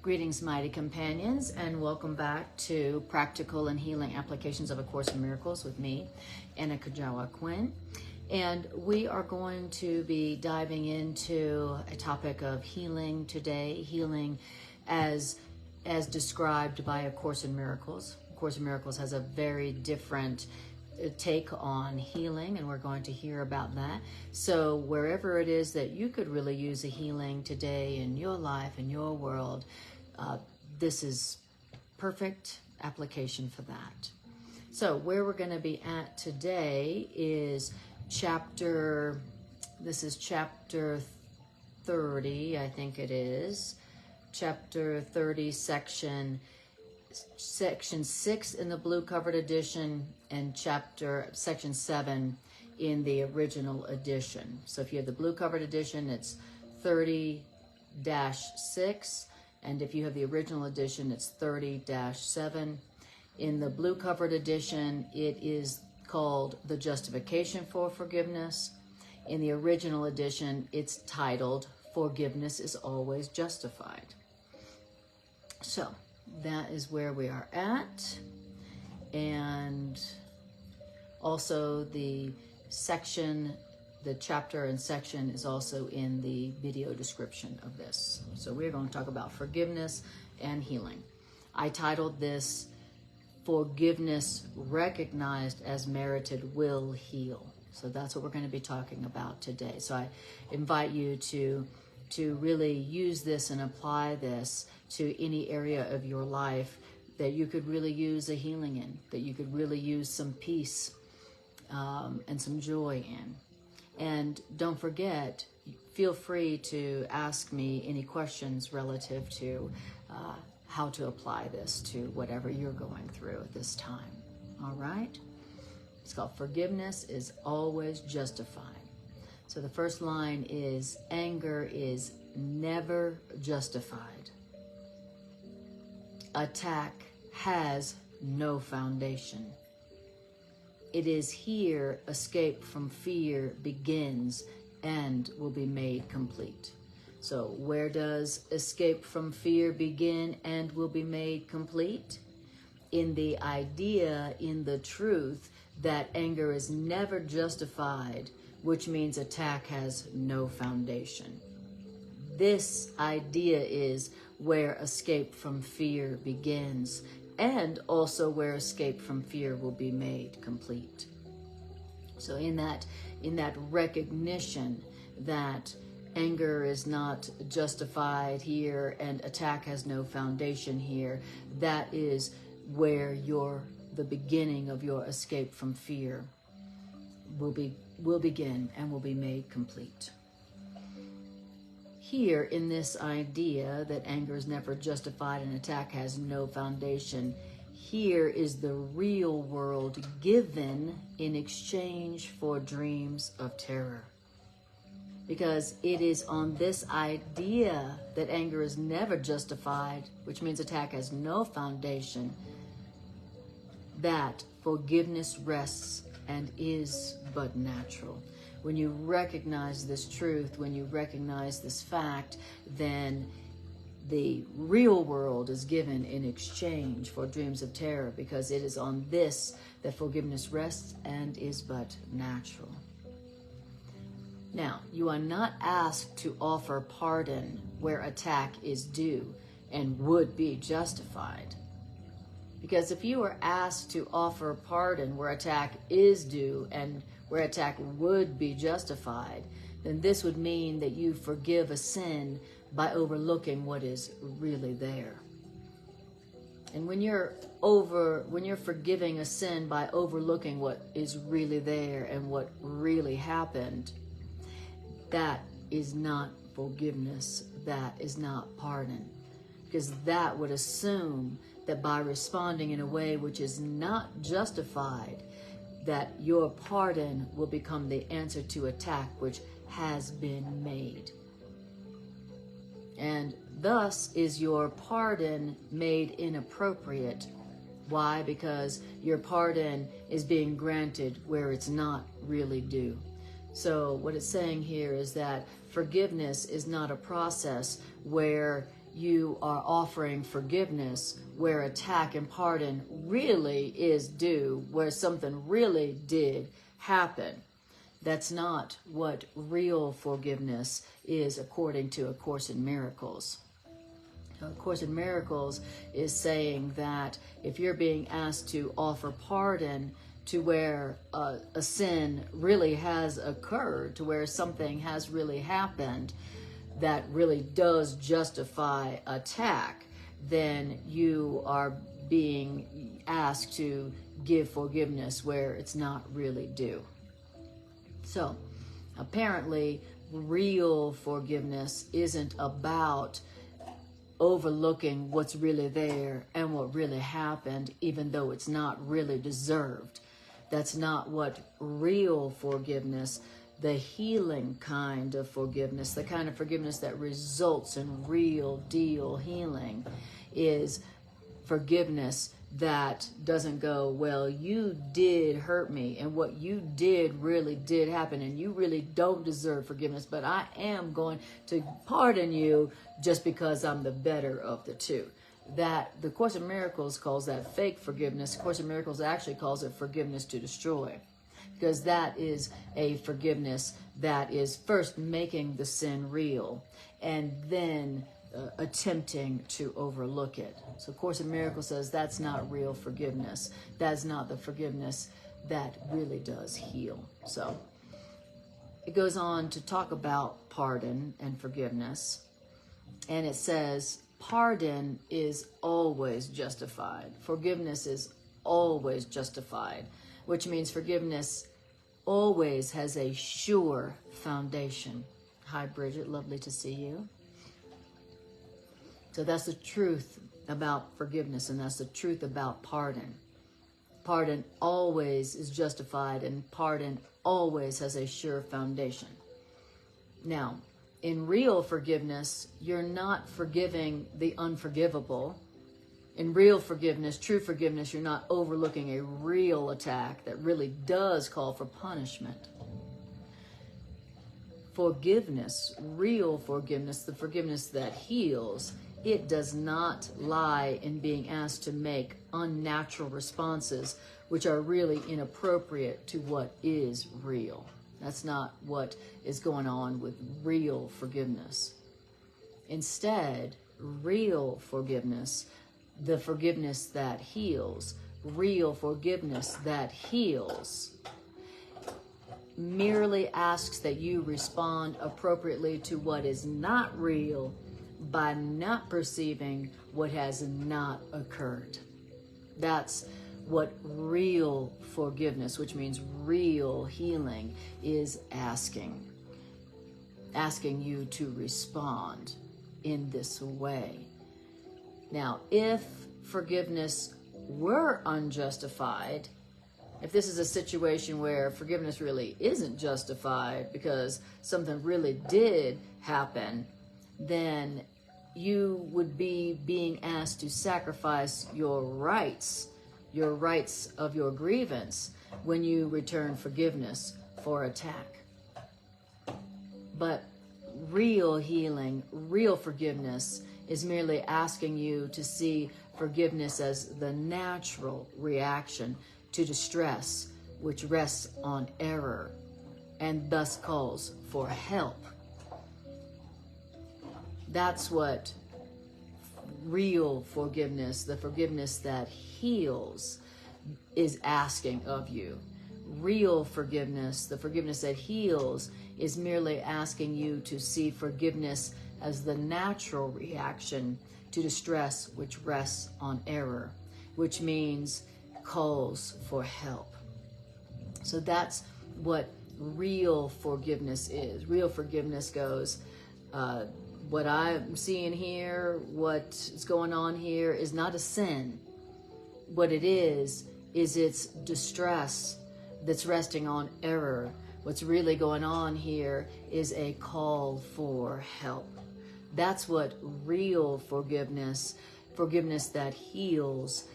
Greetings, mighty companions, and welcome back to Practical and Healing Applications of A Course in Miracles with me, Anna Kajawa Quinn. And we are going to be diving into a topic of healing today, healing as described by A Course in Miracles. A Course in Miracles has a very different take on healing, and we're going to hear about that. So wherever it is that you could really use a healing today in your life, in your world, this is perfect application for that. So where we're going to be at today is chapter 30, I think it is. Chapter 30, section 6 in the blue covered edition, and section 7 in the original edition. So if you have the blue covered edition, it's 30-6, and if you have the original edition, it's 30-7. In the blue covered edition, it is called The Justification for Forgiveness. In the original edition, it's titled Forgiveness is Always Justified. So that is where we are at. And also the chapter and section is also in the video description of this. So we're going to talk about forgiveness and healing. I titled this Forgiveness Recognized as Merited Will Heal. So that's what we're going to be talking about today. So I invite you to really use this and apply this to any area of your life that you could really use a healing in, that you could really use some peace and some joy in. And don't forget, feel free to ask me any questions relative to how to apply this to whatever you're going through at this time. All right? It's called Forgiveness is Always Justified. So the first line is, anger is never justified. Attack has no foundation. It is here escape from fear begins and will be made complete. So where does escape from fear begin and will be made complete? In the idea, in the truth that anger is never justified, which means attack has no foundation. This idea is where escape from fear begins, and also where escape from fear will be made complete. So in that recognition that anger is not justified here and attack has no foundation here, that is where the beginning of your escape from fear will begin and will be made complete. Here, in this idea that anger is never justified and attack has no foundation, here is the real world given in exchange for dreams of terror. Because it is on this idea that anger is never justified, which means attack has no foundation, that forgiveness rests and is but natural. When you recognize this truth, when you recognize this fact, then the real world is given in exchange for dreams of terror, because it is on this that forgiveness rests and is but natural. Now, you are not asked to offer pardon where attack is due and would be justified. Because if you were asked to offer pardon where attack is due and where attack would be justified, then this would mean that you forgive a sin by overlooking what is really there. And when you're forgiving a sin by overlooking what is really there and what really happened, that is not forgiveness, that is not pardon. Because that would assume that by responding in a way which is not justified, that your pardon will become the answer to attack which has been made. And thus is your pardon made inappropriate. Why? Because your pardon is being granted where it's not really due. So what it's saying here is that forgiveness is not a process where you are offering forgiveness where attack and pardon really is due, where something really did happen. That's not what real forgiveness is according to A Course in Miracles. A Course in Miracles is saying that if you're being asked to offer pardon to where a sin really has occurred, to where something has really happened that really does justify attack, then you are being asked to give forgiveness where it's not really due. So, apparently, real forgiveness isn't about overlooking what's really there and what really happened, even though it's not really deserved. That's not what real forgiveness, the healing kind of forgiveness, the kind of forgiveness that results in real deal healing, is forgiveness that doesn't go, well, you did hurt me and what you did really did happen and you really don't deserve forgiveness, but I am going to pardon you just because I'm the better of the two. That the Course in Miracles calls that fake forgiveness. The Course in Miracles actually calls it forgiveness to destroy, because that is a forgiveness that is first making the sin real and then attempting to overlook it. So Course in Miracles says that's not real forgiveness. That's not the forgiveness that really does heal. So it goes on to talk about pardon and forgiveness. And it says, pardon is always justified. Forgiveness is always justified, which means forgiveness always has a sure foundation. Hi, Bridget. Lovely to see you. So that's the truth about forgiveness, and that's the truth about pardon. Pardon always is justified, and pardon always has a sure foundation. Now, in real forgiveness, you're not forgiving the unforgivable. In real forgiveness, true forgiveness, you're not overlooking a real attack that really does call for punishment. Forgiveness, real forgiveness, the forgiveness that heals, it does not lie in being asked to make unnatural responses which are really inappropriate to what is real. That's not what is going on with real forgiveness. Instead, real forgiveness, the forgiveness that heals, real forgiveness that heals, merely asks that you respond appropriately to what is not real by not perceiving what has not occurred. That's what real forgiveness, which means real healing, is asking. Asking you to respond in this way. Now, if forgiveness were unjustified, if this is a situation where forgiveness really isn't justified because something really did happen, then you would be being asked to sacrifice your rights of your grievance when you return forgiveness for attack. But real healing, real forgiveness is merely asking you to see forgiveness as the natural reaction to distress, which rests on error and thus calls for help. That's what real forgiveness, the forgiveness that heals, is asking of you. Real forgiveness, the forgiveness that heals, is merely asking you to see forgiveness as the natural reaction to distress which rests on error, which means calls for help. So that's what real forgiveness is. Real forgiveness goes, what I'm seeing here, what's going on here is not a sin. What it is it's distress that's resting on error. What's really going on here is a call for help. That's what real forgiveness, forgiveness that heals,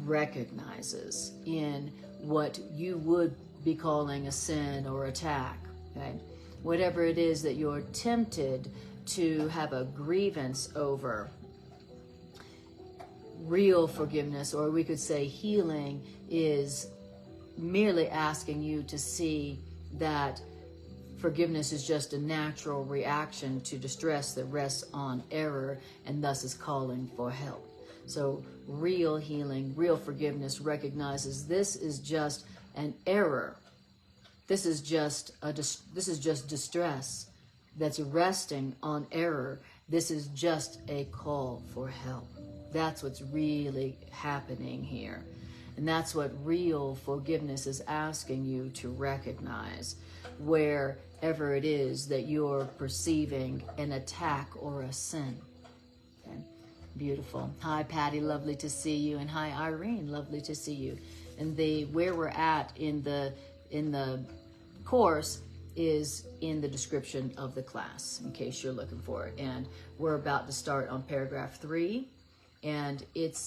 recognizes in what you would be calling a sin or attack. Okay? Whatever it is that you're tempted to have a grievance over. Real forgiveness, or we could say healing, is merely asking you to see that forgiveness is just a natural reaction to distress that rests on error and thus is calling for help. So real healing, real forgiveness recognizes this is just an error. This is just distress that's resting on error. This is just a call for help. That's what's really happening here. And that's what real forgiveness is asking you to recognize, wherever it is that you're perceiving an attack or a sin. Okay? Beautiful. Hi, Patty, lovely to see you. And hi, Irene, lovely to see you. And where we're at in the course is in the description of the class, in case you're looking for it. And we're about to start on paragraph 3, and it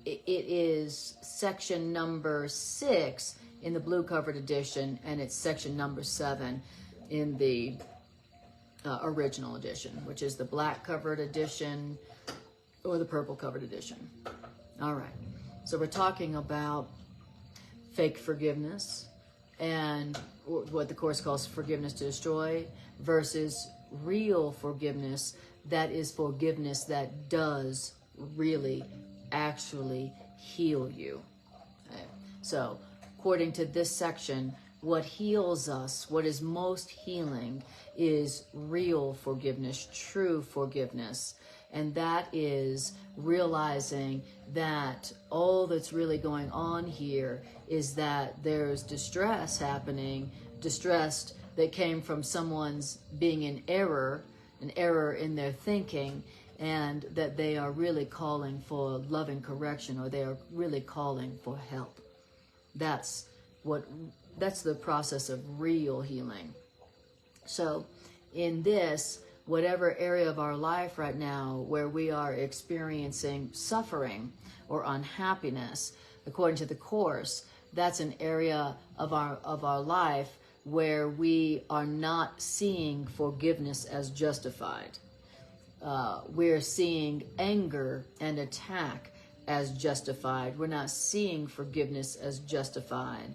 is section number 6 in the blue covered edition, and it's section number 7 in the original edition, which is the black covered edition or the purple covered edition. All right, so we're talking about fake forgiveness and what the Course calls forgiveness to destroy versus real forgiveness, that is forgiveness that does really actually heal you. Okay. So according to this section, what heals us, what is most healing, is real forgiveness, true forgiveness. And that is realizing that all that's really going on here is that there's distress happening, distress that came from someone's being in error, an error in their thinking, and that they are really calling for loving correction, or they are really calling for help. That's the process of real healing. So in this, whatever area of our life right now where we are experiencing suffering or unhappiness, according to the Course, that's an area of our life where we are not seeing forgiveness as justified. We're seeing anger and attack as justified. We're not seeing forgiveness as justified.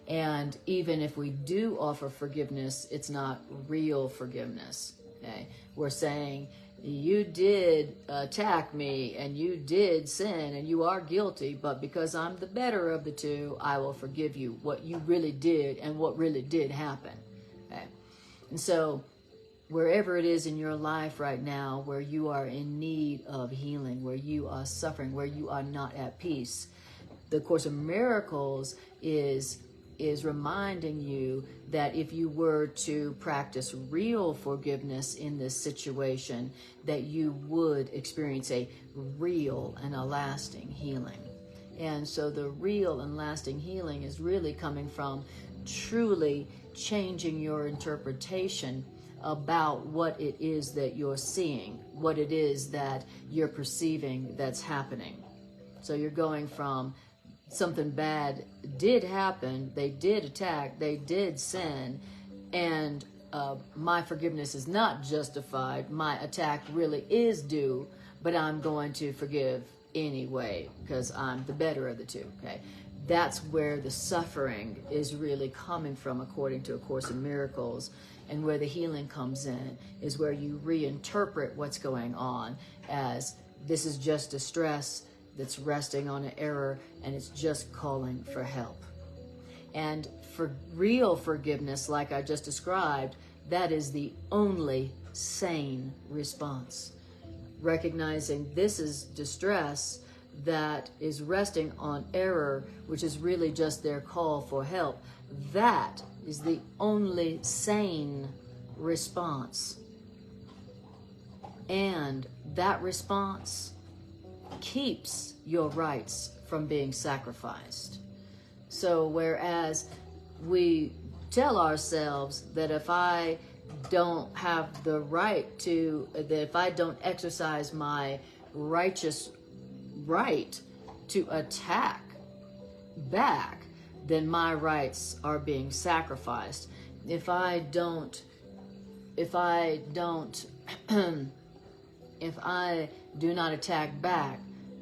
And even if we do offer forgiveness, it's not real forgiveness. Okay? We're saying, you did attack me and you did sin and you are guilty, but because I'm the better of the two, I will forgive you what you really did and what really did happen. Okay? And so wherever it is in your life right now where you are in need of healing, where you are suffering, where you are not at peace, the Course in Miracles is reminding you that if you were to practice real forgiveness in this situation, that you would experience a real and a lasting healing. And so the real and lasting healing is really coming from truly changing your interpretation about what it is that you're seeing, what it is that you're perceiving that's happening. So you're going from something bad did happen, they did attack, they did sin, and my forgiveness is not justified, my attack really is due, but I'm going to forgive anyway because I'm the better of the two. Okay, that's where the suffering is really coming from, according to A Course in Miracles. And where the healing comes in is where you reinterpret what's going on as this is just distress that's resting on an error, and it's just calling for help. And for real forgiveness, like I just described, that is the only sane response. Recognizing this is distress that is resting on error, which is really just their call for help. That is the only sane response. And that response keeps your rights from being sacrificed. So whereas we tell ourselves that if I don't have the right to, that if I don't exercise my righteous right to attack back, then my rights are being sacrificed. If I don't if I don't, if I do not attack back,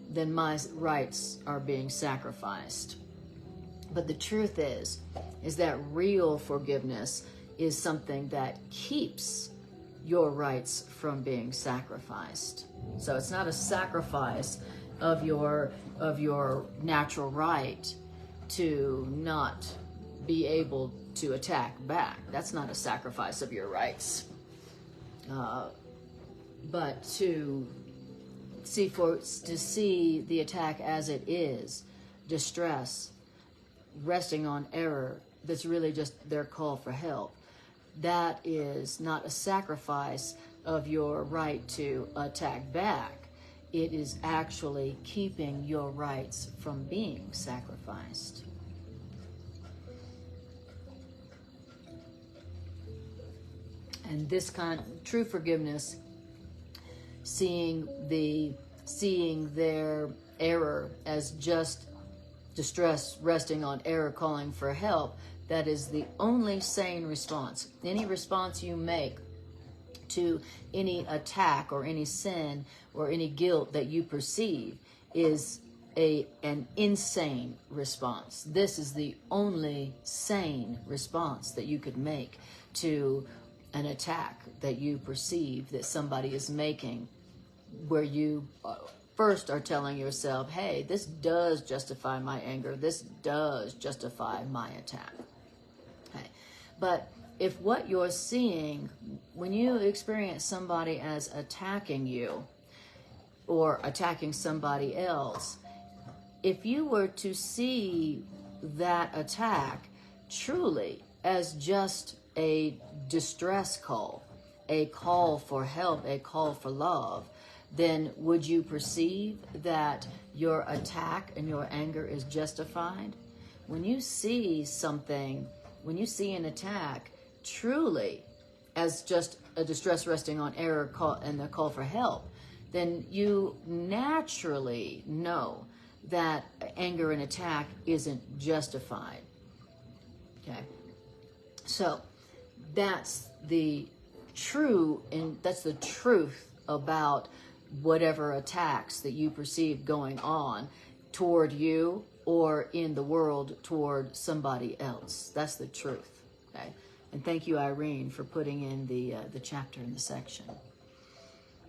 then my rights are being sacrificed. But the truth is that real forgiveness is something that keeps your rights from being sacrificed. So it's not a sacrifice of your natural right to not be able to attack back. That's not a sacrifice of your rights. But to see the attack as it is, distress, resting on error, that's really just their call for help. That is not a sacrifice of your right to attack back. It is actually keeping your rights from being sacrificed. And this kind of true forgiveness, seeing their error as just distress resting on error, calling for help, that is the only sane response. Any response you make to any attack or any sin or any guilt that you perceive is an insane response. This is the only sane response that you could make to an attack that you perceive that somebody is making, where you first are telling yourself, hey, this does justify my anger, this does justify my attack. Okay. But if what you're seeing, when you experience somebody as attacking you or attacking somebody else, if you were to see that attack truly as just a distress call, a call for help, a call for love, then would you perceive that your attack and your anger is justified? When you see something, when you see an attack truly as just a distress resting on error call and the call for help, then you naturally know that anger and attack isn't justified. Okay, so that's the truth about whatever attacks that you perceive going on toward you or in the world toward somebody else. That's the truth. Okay, and thank you, Irene, for putting in the chapter in the section.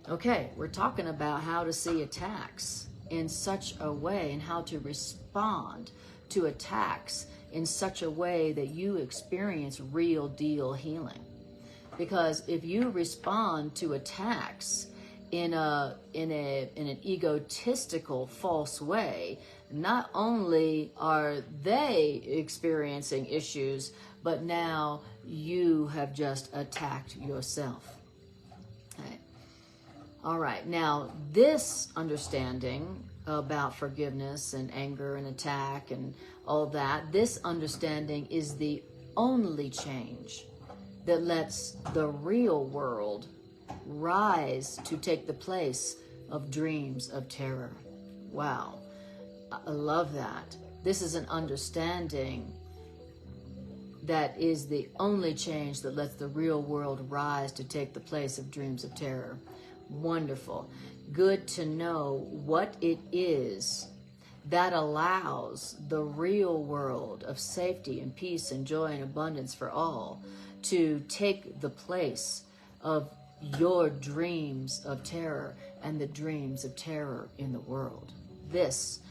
Okay, we're talking about how to see attacks in such a way and how to respond to attacks in such a way that you experience real deal healing. Because if you respond to attacks in an egotistical, false way, not only are they experiencing issues, but now you have just attacked yourself. Okay. All right. Now, this understanding about forgiveness and anger and attack and all that, this understanding is the only change that lets the real world rise to take the place of dreams of terror. Wow. I love that. This is an understanding that is the only change that lets the real world rise to take the place of dreams of terror. Wonderful. Good to know what it is that allows the real world of safety and peace and joy and abundance for all to take the place of your dreams of terror and the dreams of terror in the world. This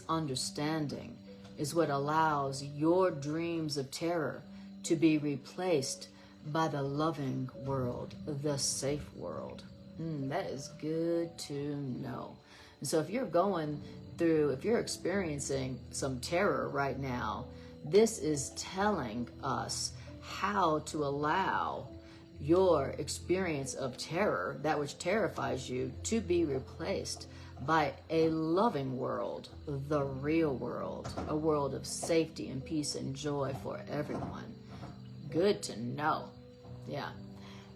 understanding is what allows your dreams of terror to be replaced by the loving world, the safe world. That is good to know. And so if you're experiencing some terror right now, this is telling us how to allow your experience of terror, that which terrifies you, to be replaced by a loving world, the real world, a world of safety and peace and joy for everyone. Good to know. Yeah.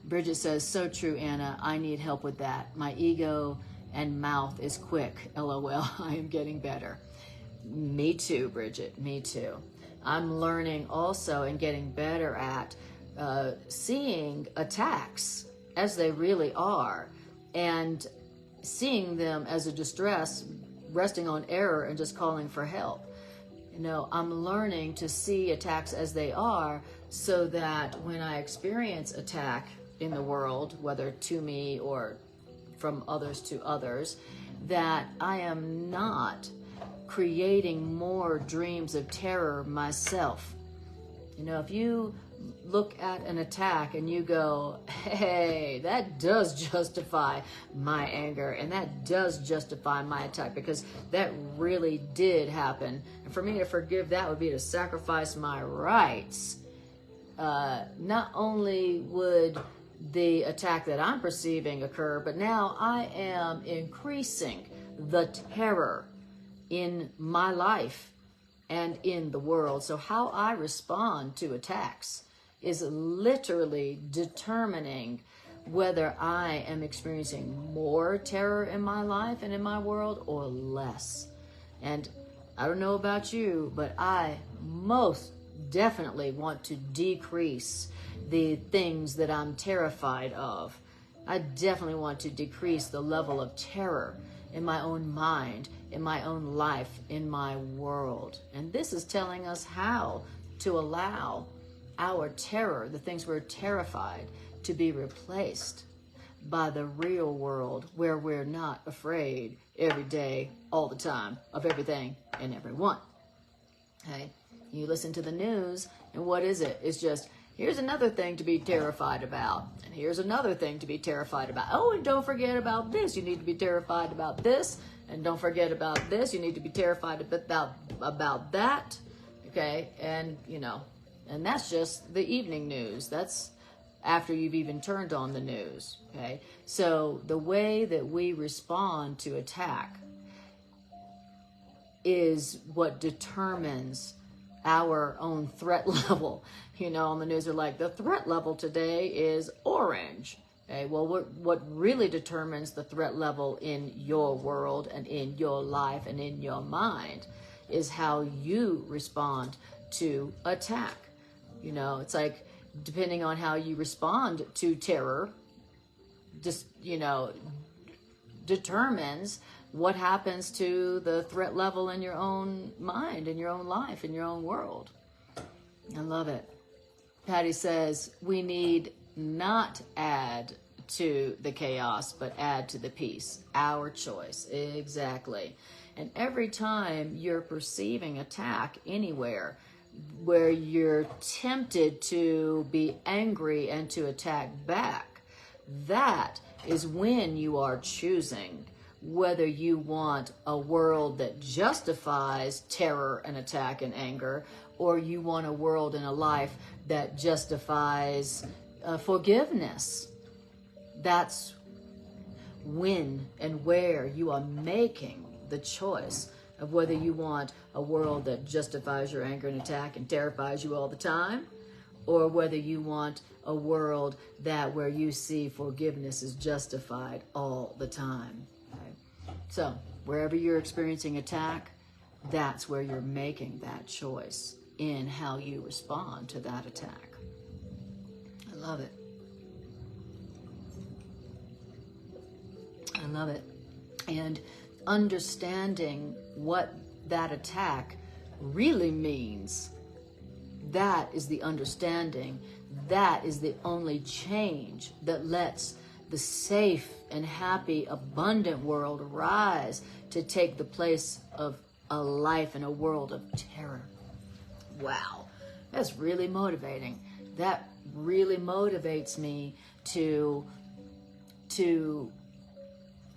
Bridget says, so true, Anna. I need help with that. My ego and mouth is quick. LOL. I am getting better. Me too, Bridget. Me too. I'm learning also and getting better at seeing attacks as they really are, and seeing them as a distress resting on error and just calling for help. You know, I'm learning to see attacks as they are, so that when I experience attack in the world, whether to me or from others to others, that I am not creating more dreams of terror myself. You know, if you look at an attack and you go, hey, that does justify my anger, and that does justify my attack, because that really did happen. And for me to forgive that would be to sacrifice my rights. Not only would the attack that I'm perceiving occur, but now I am increasing the terror in my life and in the world. So how I respond to attacks is literally determining whether I am experiencing more terror in my life and in my world or less. And I don't know about you, but I most definitely want to decrease the things that I'm terrified of. I definitely want to decrease the level of terror in my own mind, in my own life, in my world. And this is telling us how to allow our terror, the things we're terrified, to be replaced by the real world, where we're not afraid every day, all the time, of everything and everyone. Okay? You listen to the news, and what is it? It's just, here's another thing to be terrified about, and here's another thing to be terrified about. Oh, and don't forget about this. You need to be terrified about this, and don't forget about this. You need to be terrified about that. Okay? And, you know, and that's just the evening news. That's after you've even turned on the news. Okay? So the way that we respond to attack is what determines our own threat level. You know, on the news, they're like, the threat level today is orange. Okay, well, what really determines the threat level in your world and in your life and in your mind is how you respond to attack. You know, it's like, depending on how you respond to terror, just, you know, determines what happens to the threat level in your own mind, in your own life, in your own world. I love it. Patty says, we need not add to the chaos, but add to the peace. Our choice. Exactly. And every time you're perceiving attack anywhere, where you're tempted to be angry and to attack back, that is when you are choosing whether you want a world that justifies terror and attack and anger, or you want a world and a life that justifies forgiveness. That's when and where you are making the choice of whether you want a world that justifies your anger and attack and terrifies you all the time, or whether you want a world that where you see forgiveness is justified all the time. Okay? So wherever you're experiencing attack, that's where you're making that choice in how you respond to that attack. I love it. I love it. And understanding what that attack really means, that is the understanding. That is the only change that lets the safe and happy, abundant world rise to take the place of a life in a world of terror. Wow, that's really motivating. That really motivates me to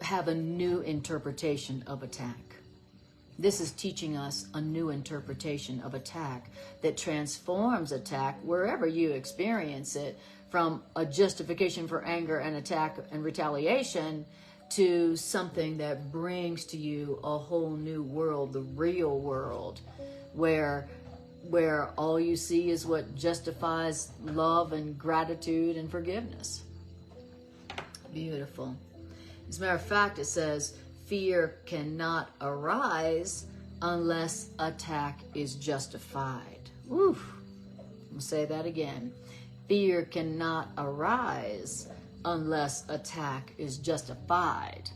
have a new interpretation of attack. This is teaching us a new interpretation of attack that transforms attack wherever you experience it, from a justification for anger and attack and retaliation to something that brings to you a whole new world, the real world, where all you see is what justifies love and gratitude and forgiveness. Beautiful. As a matter of fact, it says, fear cannot arise unless attack is justified. Woo. I'm going to say that again. fear cannot arise unless attack is justified.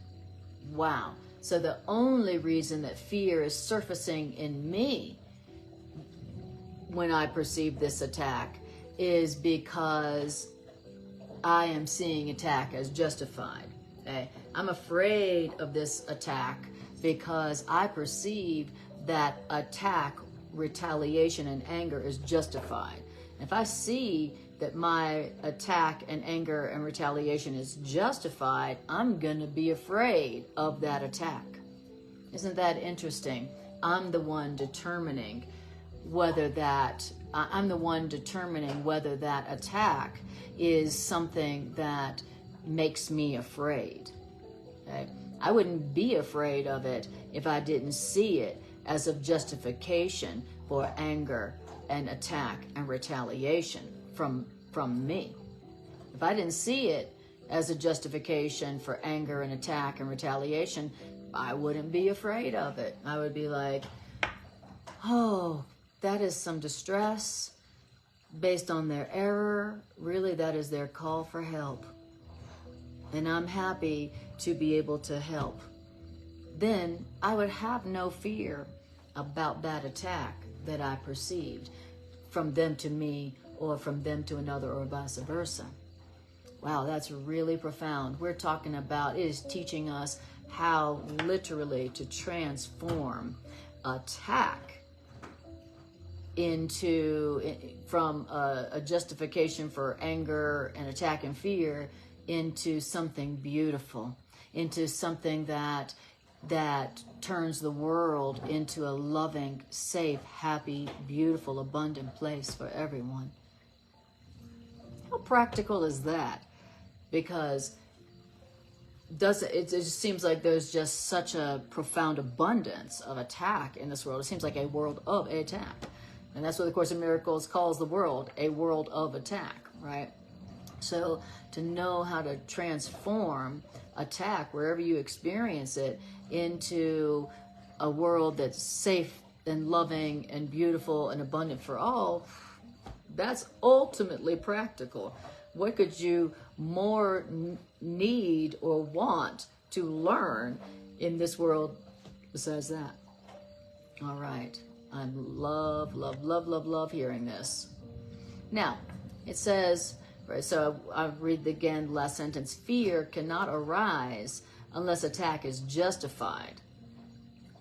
Wow. So the only reason that fear is surfacing in me when I perceive this attack is because I am seeing attack as justified. Okay? I'm afraid of this attack because I perceive that attack, retaliation, and anger is justified. If I see that my attack and anger and retaliation is justified, I'm going to be afraid of that attack. Isn't that interesting? I'm the one determining whether that attack is something that makes me afraid. Okay? I wouldn't be afraid of it if I didn't see it as a justification for anger and attack and retaliation from me. If I didn't see it as a justification for anger and attack and retaliation, I wouldn't be afraid of it. I would be like, oh, that is some distress based on their error. Really, that is their call for help. And I'm happy to be able to help. Then I would have no fear about that attack that I perceived from them to me or from them to another or vice versa. Wow, that's really profound. We're talking about, it is teaching us how literally to transform attack from a justification for anger and attack and fear into something beautiful, into something that turns the world into a loving, safe, happy, beautiful, abundant place for everyone. How practical is that? Because it just seems like there's just such a profound abundance of attack in this world. It seems like a world of attack. And that's what the Course in Miracles calls the world, a world of attack, right? So to know how to transform attack, wherever you experience it, into a world that's safe and loving and beautiful and abundant for all, that's ultimately practical. What could you more need or want to learn in this world besides that? All right. I love hearing this. Now, it says, right, so I'll read again the last sentence. Fear cannot arise unless attack is justified.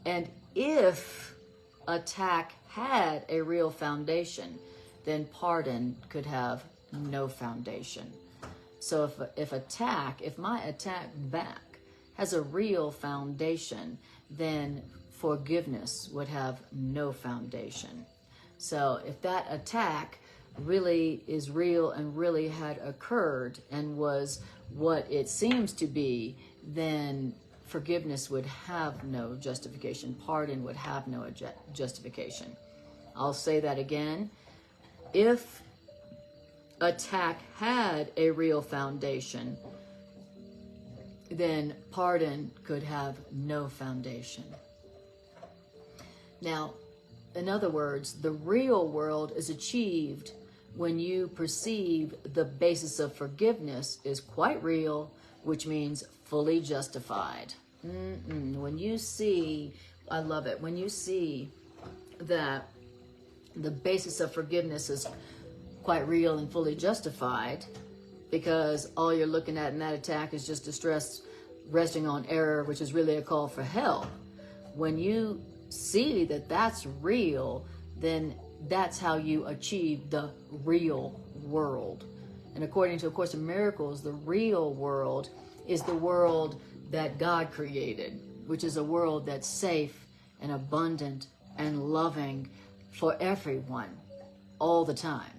And if attack had a real foundation, then pardon could have no foundation. So if my attack back has a real foundation, then forgiveness would have no foundation. So if that attack really is real and really had occurred and was what it seems to be, then forgiveness would have no justification. Pardon would have no justification. I'll say that again. If attack had a real foundation, then pardon could have no foundation. Now, in other words, the real world is achieved when you perceive the basis of forgiveness is quite real, which means fully justified. When you see, I love it, when you see that the basis of forgiveness is quite real and fully justified, because all you're looking at in that attack is just distress resting on error, which is really a call for help. When you see that that's real, then that's how you achieve the real world. And according to A Course in Miracles, the real world is the world that God created, which is a world that's safe and abundant and loving for everyone all the time.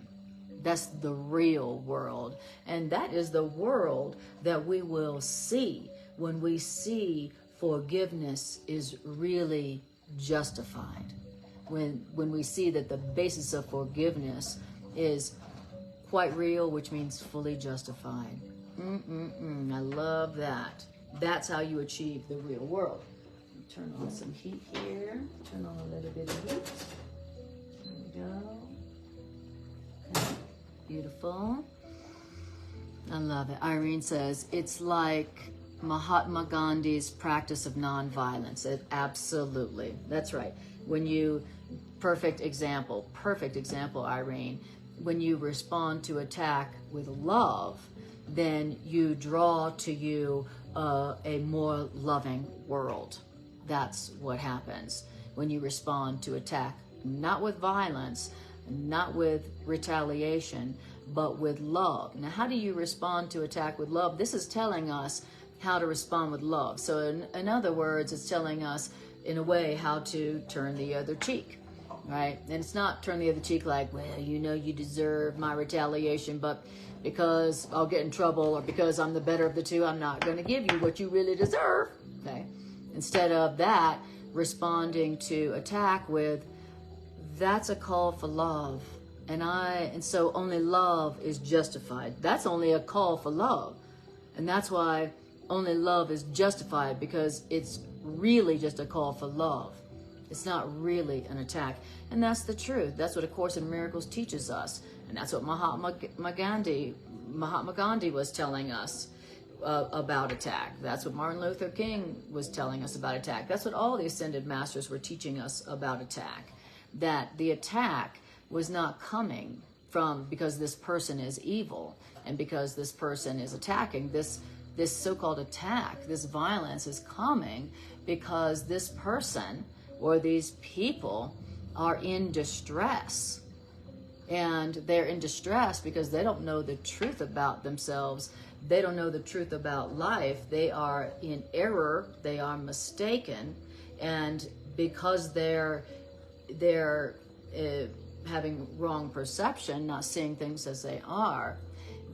That's the real world. And that is the world that we will see when we see forgiveness is really justified. When we see that the basis of forgiveness is quite real, which means fully justified. I love that. That's how you achieve the real world. Turn on some heat here. Turn on a little bit of heat. There we go. Okay. Beautiful. I love it. Irene says, it's like Mahatma Gandhi's practice of nonviolence. Absolutely. That's right. When you, perfect example, Irene. When you respond to attack with love, then you draw to you a more loving world. That's what happens when you respond to attack, not with violence, not with retaliation, but with love. Now, how do you respond to attack with love? This is telling us how to respond with love. So in other words, it's telling us in a way how to turn the other cheek, right? And it's not turn the other cheek like, well, you know, you deserve my retaliation, but because I'll get in trouble or because I'm the better of the two, I'm not going to give you what you really deserve, okay? Instead of that, responding to attack with, that's a call for love. And so only love is justified. That's only a call for love. And that's why only love is justified, because it's really just a call for love. It's not really an attack. And that's the truth. That's what A Course in Miracles teaches us. And that's what Mahatma Gandhi was telling us about attack. That's what Martin Luther King was telling us about attack. That's what all the Ascended Masters were teaching us about attack. That the attack was not coming from because this person is evil and because this person is attacking. This so-called attack, this violence is coming because this person or these people are in distress. And they're in distress because they don't know the truth about themselves. They don't know the truth about life. They are in error. They are mistaken. And because they're having wrong perception, not seeing things as they are,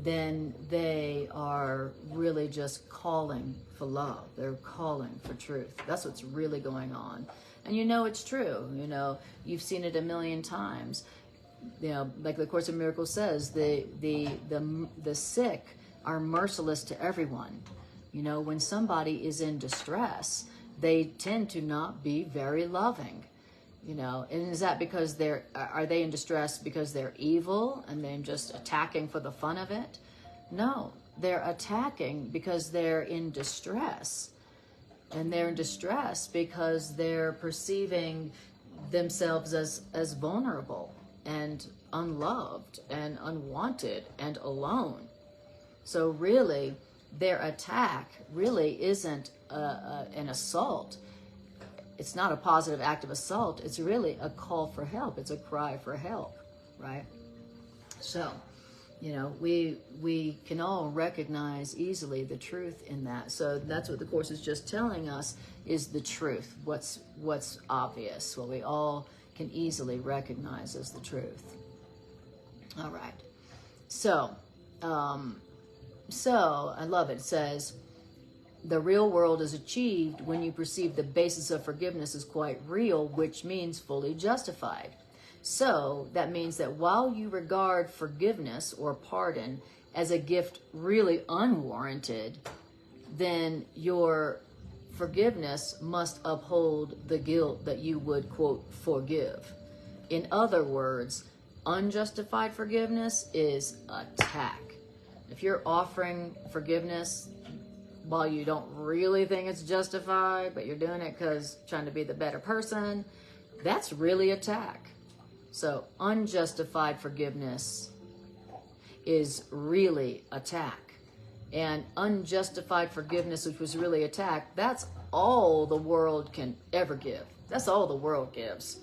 then they are really just calling for love. They're calling for truth. That's what's really going on. And you know it's true. You know, you've seen it a million times. You know, like the Course in Miracles says, the sick are merciless to everyone. You know, when somebody is in distress, they tend to not be very loving. You know, and is that because are they in distress because they're evil and they're just attacking for the fun of it? No, they're attacking because they're in distress. And they're in distress because they're perceiving themselves as vulnerable and unloved and unwanted and alone. So really, their attack really isn't an assault. It's not a positive act of assault. It's really a call for help. It's a cry for help, right? So, you know, we can all recognize easily the truth in that. So that's what the Course is just telling us is the truth. What's obvious, what we all can easily recognize as the truth. All right. So I love it. It says, the real world is achieved when you perceive the basis of forgiveness is quite real, which means fully justified. So that means that while you regard forgiveness or pardon as a gift really unwarranted, then your forgiveness must uphold the guilt that you would, quote, forgive. In other words, unjustified forgiveness is attack. If you're offering forgiveness while you don't really think it's justified, but you're doing it because trying to be the better person, that's really attack. So unjustified forgiveness is really attack. And unjustified forgiveness, which was really attack, that's all the world can ever give. That's all the world gives.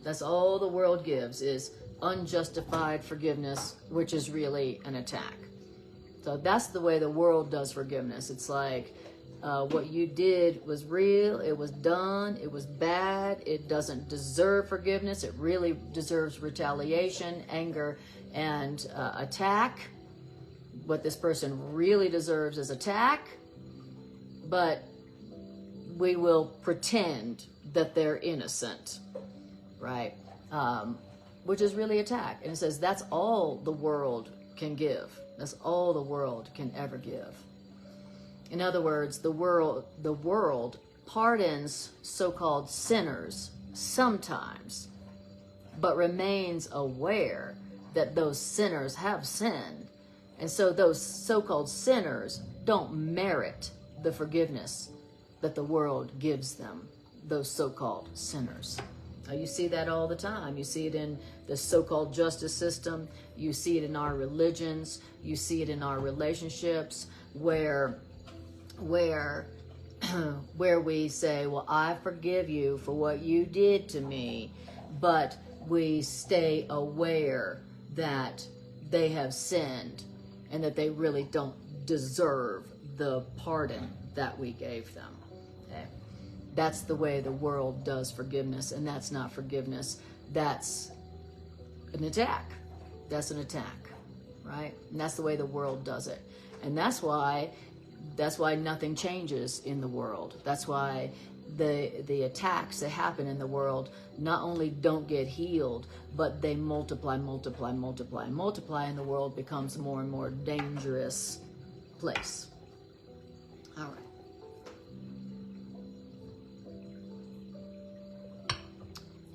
That's all the world gives is unjustified forgiveness, which is really an attack. So that's the way the world does forgiveness. It's like what you did was real, it was done, it was bad, it doesn't deserve forgiveness, it really deserves retaliation, anger, and attack. What this person really deserves is attack, but we will pretend that they're innocent, right? Which is really attack. And it says that's all the world can give. That's all the world can ever give. In other words, the world pardons so-called sinners sometimes, but remains aware that those sinners have sinned. And so those so-called sinners don't merit the forgiveness that the world gives them, those so-called sinners. You see that all the time. You see it in the so-called justice system. You see it in our religions. You see it in our relationships where we say, well, I forgive you for what you did to me, but we stay aware that they have sinned and that they really don't deserve the pardon that we gave them. Okay? That's the way the world does forgiveness, and that's not forgiveness. That's an attack. That's an attack, right? And that's the way the world does it. And that's why nothing changes in the world. That's why the attacks that happen in the world not only don't get healed, but they multiply, and the world becomes a more and more dangerous place. All right.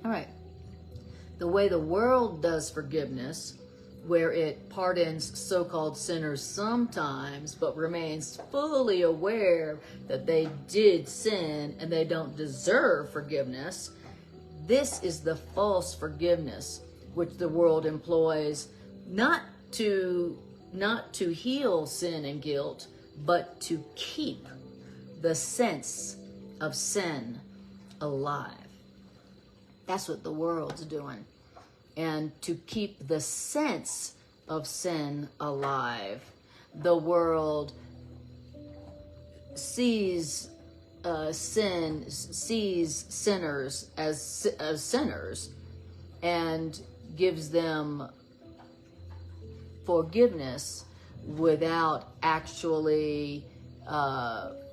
All right. The way the world does forgiveness, where it pardons so-called sinners sometimes, but remains fully aware that they did sin and they don't deserve forgiveness. This is the false forgiveness, which the world employs not to heal sin and guilt, but to keep the sense of sin alive. That's what the world's doing. And to keep the sense of sin alive, the world sees sinners as sinners and gives them forgiveness without actually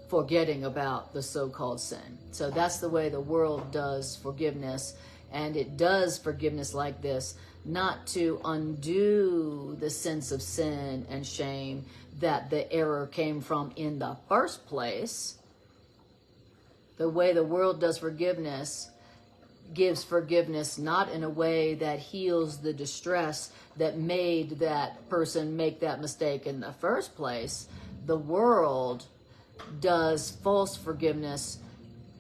forgetting about the so-called sin. So that's the way the world does forgiveness. And it does forgiveness like this, not to undo the sense of sin and shame that the error came from in the first place. The way the world does forgiveness gives forgiveness not in a way that heals the distress that made that person make that mistake in the first place. The world does false forgiveness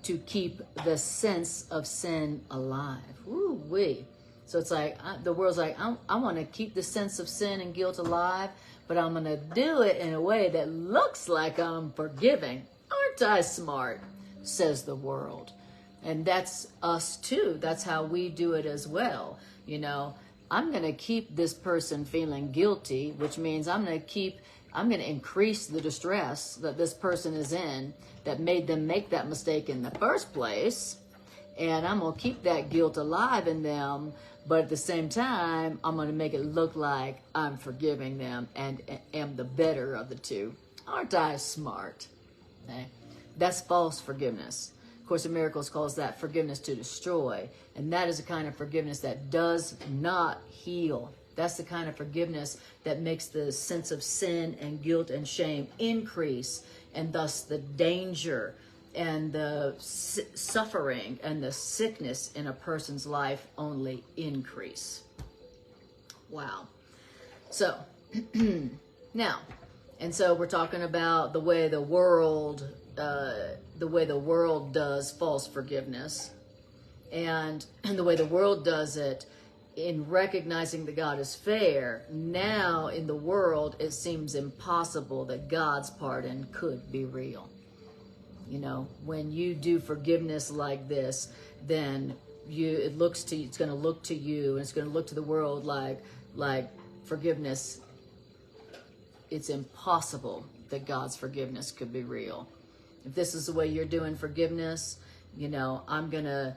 to keep the sense of sin alive. Woo-wee. So it's like, the world's like, I want to keep the sense of sin and guilt alive, but I'm going to do it in a way that looks like I'm forgiving. Aren't I smart? Says the world. And that's us too. That's how we do it as well. You know, I'm going to keep this person feeling guilty, which means I'm going to increase the distress that this person is in that made them make that mistake in the first place. And I'm going to keep that guilt alive in them. But at the same time, I'm going to make it look like I'm forgiving them and am the better of the two. Aren't I smart? Okay? That's false forgiveness. Course in Miracles calls that forgiveness to destroy. And that is a kind of forgiveness that does not heal. That's the kind of forgiveness that makes the sense of sin and guilt and shame increase, and thus the danger and the suffering and the sickness in a person's life only increase. Wow. So, now, and so we're talking about the way the world does false forgiveness, and the way the world does it in recognizing that God is fair. Now in the world, it seems impossible that God's pardon could be real. You know, when you do forgiveness like this, then it's going to look to you, and it's going to look to the world like forgiveness. It's impossible that God's forgiveness could be real. If this is the way you're doing forgiveness, you know, I'm going to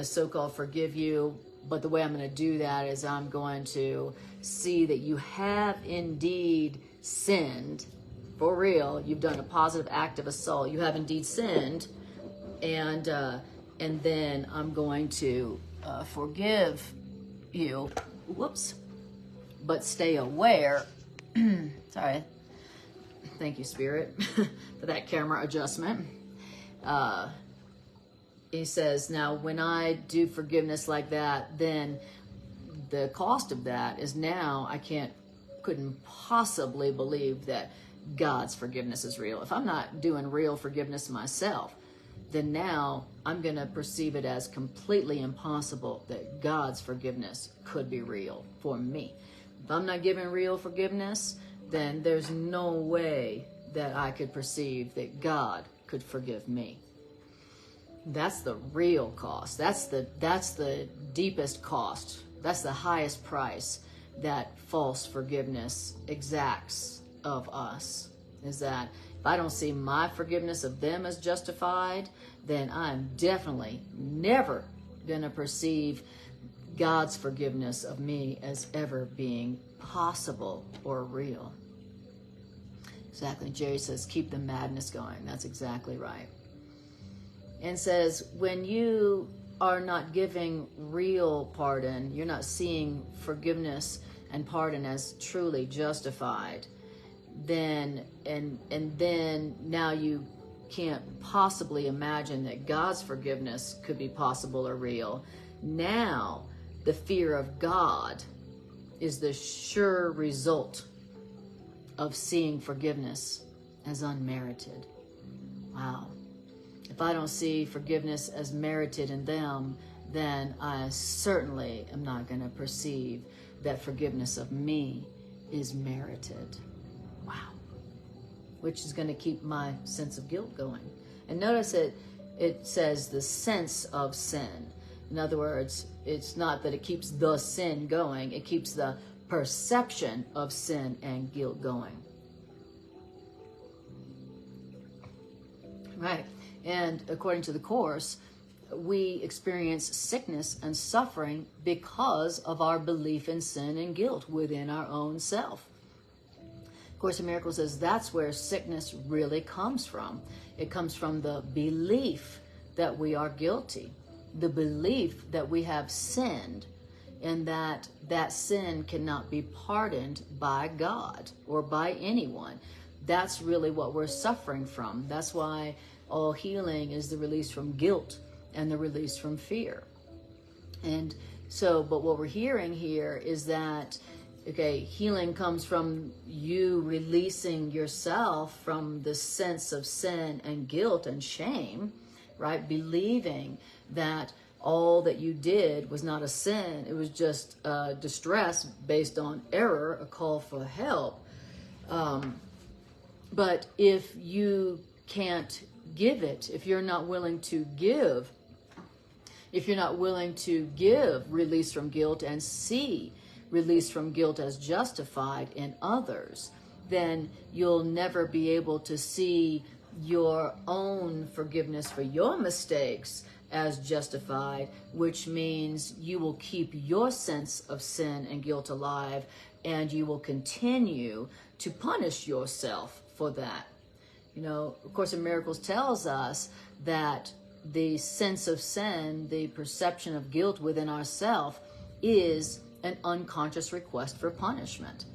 so-called forgive you, but the way I'm going to do that is I'm going to see that you have indeed sinned for real. You've done a positive act of assault. You have indeed sinned, and then I'm going to forgive you. Whoops. But stay aware. Sorry. Thank you, Spirit, for that camera adjustment. He says, now when I do forgiveness like that, then the cost of that is now I couldn't possibly believe that God's forgiveness is real. If I'm not doing real forgiveness myself, then now I'm going to perceive it as completely impossible that God's forgiveness could be real for me. If I'm not giving real forgiveness, then there's no way that I could perceive that God could forgive me. That's the real cost. That's the deepest cost. That's the highest price that false forgiveness exacts of us, is that if I don't see my forgiveness of them as justified, then I'm definitely never going to perceive God's forgiveness of me as ever being possible or real. Exactly. Jerry says, keep the madness going. That's exactly right. And says, when you are not giving real pardon, you're not seeing forgiveness and pardon as truly justified, then then now you can't possibly imagine that God's forgiveness could be possible or real. Now the fear of God is the sure result of seeing forgiveness as unmerited. Wow. If I don't see forgiveness as merited in them, then I certainly am not going to perceive that forgiveness of me is merited. Wow. Which is going to keep my sense of guilt going. And notice it says the sense of sin. In other words, it's not that it keeps the sin going, it keeps the perception of sin and guilt going. Right. And according to the Course, we experience sickness and suffering because of our belief in sin and guilt within our own self. Course in Miracles says that's where sickness really comes from. It comes from the belief that we are guilty, the belief that we have sinned, and that sin cannot be pardoned by God or by anyone. That's really what we're suffering from. That's why all healing is the release from guilt and the release from fear. And so, but what we're hearing here is that, okay, healing comes from you releasing yourself from the sense of sin and guilt and shame, right? Believing that all that you did was not a sin. It was just distress based on error, a call for help. But if you can't give it, if you're not willing to give, release from guilt and see release from guilt as justified in others, then you'll never be able to see your own forgiveness for your mistakes as justified, which means you will keep your sense of sin and guilt alive, and you will continue to punish yourself for that. You know, of course, in Miracles tells us that the sense of sin, the perception of guilt within ourselves, is an unconscious request for punishment.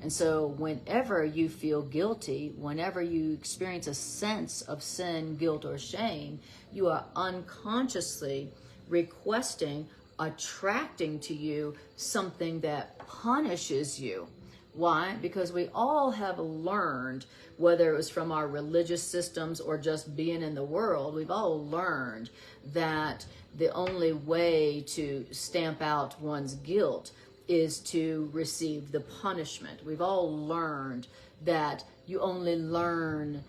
And so whenever you feel guilty, whenever you experience a sense of sin, guilt, or shame, you are unconsciously requesting, attracting to you something that punishes you. Why? Because we all have learned, whether it was from our religious systems or just being in the world, we've all learned that the only way to stamp out one's guilt is to receive the punishment. We've all learned that you only learn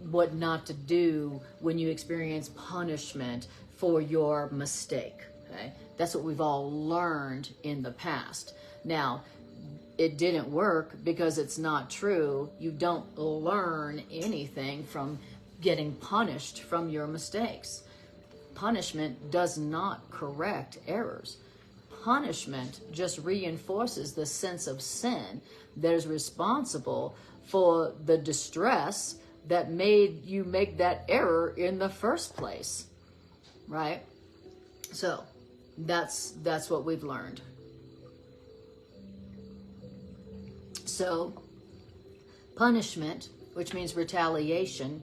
what not to do when you experience punishment for your mistake. Okay? That's what we've all learned in the past. Now, it didn't work because it's not true. You don't learn anything from getting punished from your mistakes. Punishment does not correct errors. Punishment just reinforces the sense of sin that is responsible for the distress that made you make that error in the first place, right? So that's what we've learned. So punishment, which means retaliation,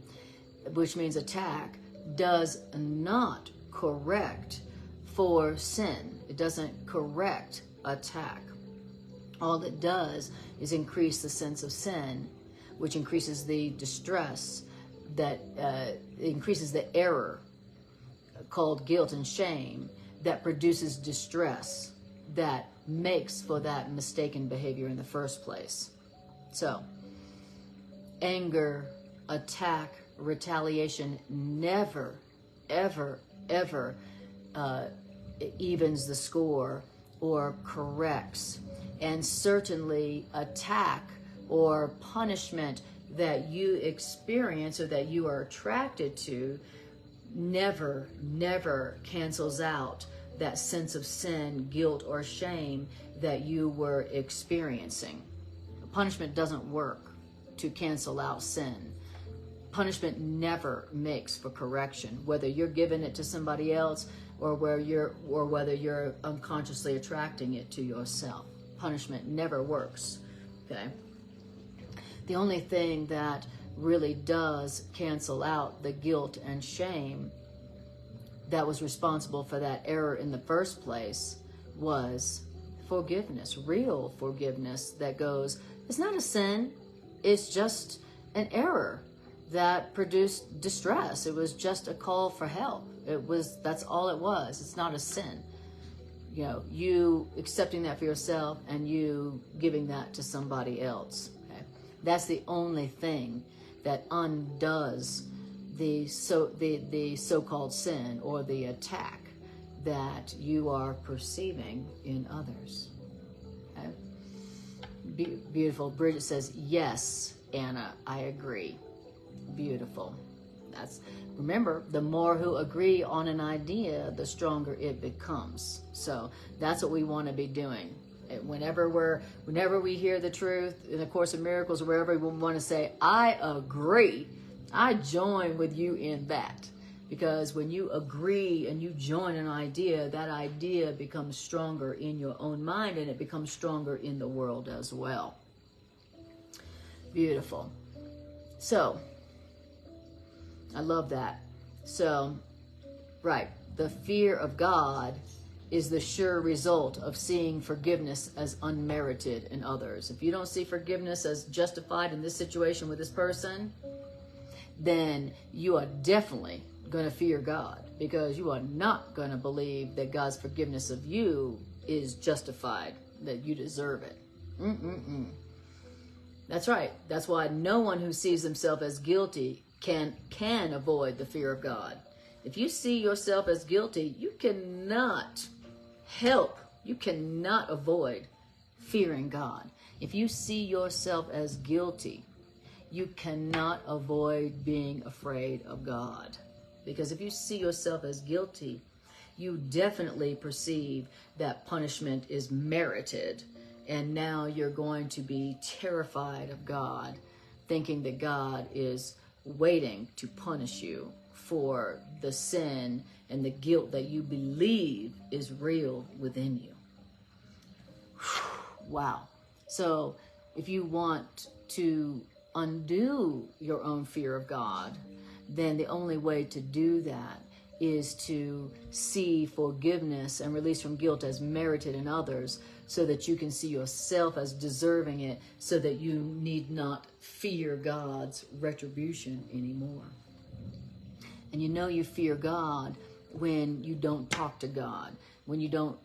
which means attack, does not correct for sin. It doesn't correct attack. All it does is increase the sense of sin, which increases the distress, that increases the error called guilt and shame, that produces distress, that makes for that mistaken behavior in the first place. So, anger, attack, retaliation never, ever, ever evens the score or corrects. And certainly attack or punishment that you experience or that you are attracted to never, never cancels out that sense of sin, guilt, or shame that you were experiencing. Punishment doesn't work to cancel out sin. Punishment never makes for correction, whether you're giving it to somebody else or whether you're unconsciously attracting it to yourself. Punishment never works. Okay? The only thing that really does cancel out the guilt and shame that was responsible for that error in the first place was forgiveness, real forgiveness that goes, it's not a sin, it's just an error that produced distress. It was just a call for help. That's all it was. It's not a sin. You know, you accepting that for yourself and you giving that to somebody else. Okay? That's the only thing that undoes the so-called sin or the attack that you are perceiving in others. Okay? Beautiful. Bridget says, yes, Anna, I agree. Beautiful. Remember, the more who agree on an idea, the stronger it becomes. So that's what we want to be doing. Whenever we hear the truth in the Course of Miracles, wherever we want to say, I agree, I join with you in that. Because when you agree and you join an idea, that idea becomes stronger in your own mind and it becomes stronger in the world as well. Beautiful. So, I love that. So, right, the fear of God is the sure result of seeing forgiveness as unmerited in others. If you don't see forgiveness as justified in this situation with this person, then you are definitely going to fear God, because you are not going to believe that God's forgiveness of you is justified, that you deserve it. That's right. That's why no one who sees himself as guilty can avoid the fear of God. If you see yourself as guilty, you cannot avoid fearing God. If you see yourself as guilty, you cannot avoid being afraid of God. Because if you see yourself as guilty, you definitely perceive that punishment is merited. And now you're going to be terrified of God, thinking that God is waiting to punish you for the sin and the guilt that you believe is real within you. Wow. So if you want to undo your own fear of God, then the only way to do that is to see forgiveness and release from guilt as merited in others, so that you can see yourself as deserving it, so that you need not fear God's retribution anymore. And you know you fear God when you don't talk to God, when you don't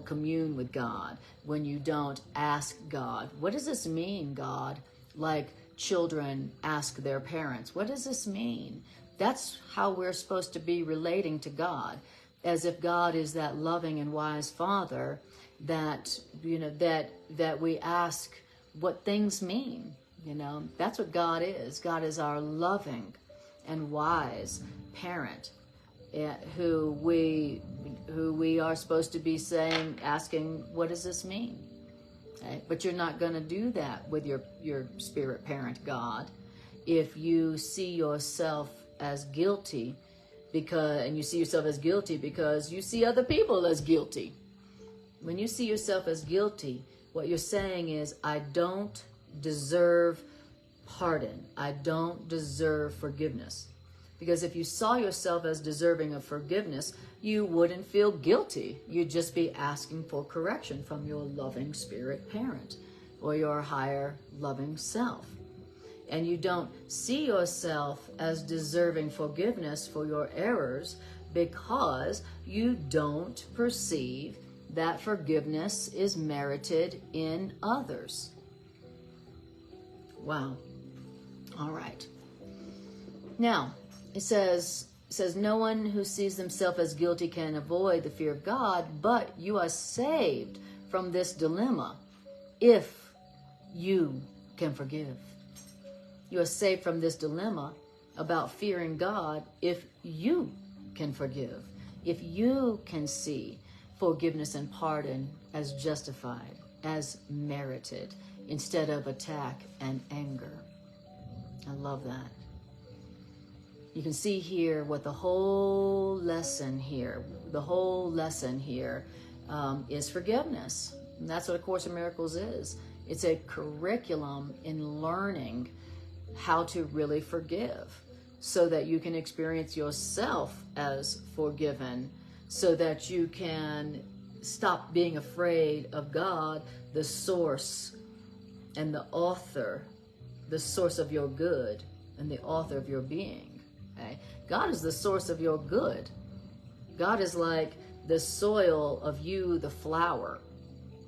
commune with God, when you don't ask God, what does this mean, God? Like children ask their parents, what does this mean? That's how we're supposed to be relating to God, as if God is that loving and wise Father that, you know, that we ask what things mean. You know, that's what God is. God is our loving and wise parent, who we are supposed to be asking, what does this mean? Okay? But you're not going to do that with your spirit parent, God, if you see yourself as guilty, and you see yourself as guilty because you see other people as guilty. When you see yourself as guilty, what you're saying is, I don't deserve pardon. I don't deserve forgiveness. Because if you saw yourself as deserving of forgiveness, you wouldn't feel guilty. You'd just be asking for correction from your loving spirit parent or your higher loving self. And you don't see yourself as deserving forgiveness for your errors because you don't perceive that forgiveness is merited in others. Wow. All right. Now, it says, no one who sees themselves as guilty can avoid the fear of God, but you are saved from this dilemma if you can forgive. You are saved from this dilemma about fearing God if you can forgive, if you can see forgiveness and pardon as justified, as merited, instead of attack and anger. I love that. You can see here what the whole lesson here is forgiveness. And that's what A Course in Miracles is. It's a curriculum in learning how to really forgive so that you can experience yourself as forgiven, so that you can stop being afraid of God, the source and the author, the source of your good and the author of your being. Okay? God is the source of your good. God is like the soil of you, the flower,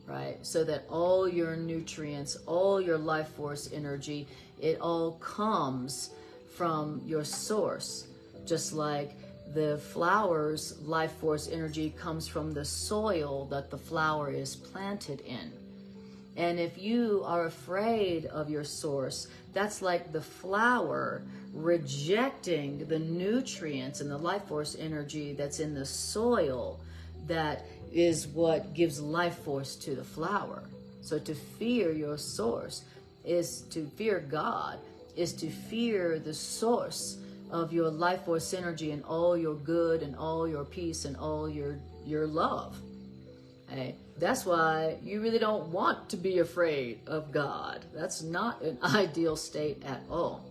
right? So that all your nutrients, all your life force energy, it all comes from your source. Just like the flower's life force energy comes from the soil that the flower is planted in. And if you are afraid of your source, that's like the flower rejecting the nutrients and the life force energy that's in the soil that is what gives life force to the flower. So to fear your source is to fear God, is to fear the source of your life force energy and all your good and all your peace and all your love. Okay? That's why you really don't want to be afraid of God. That's not an ideal state at all.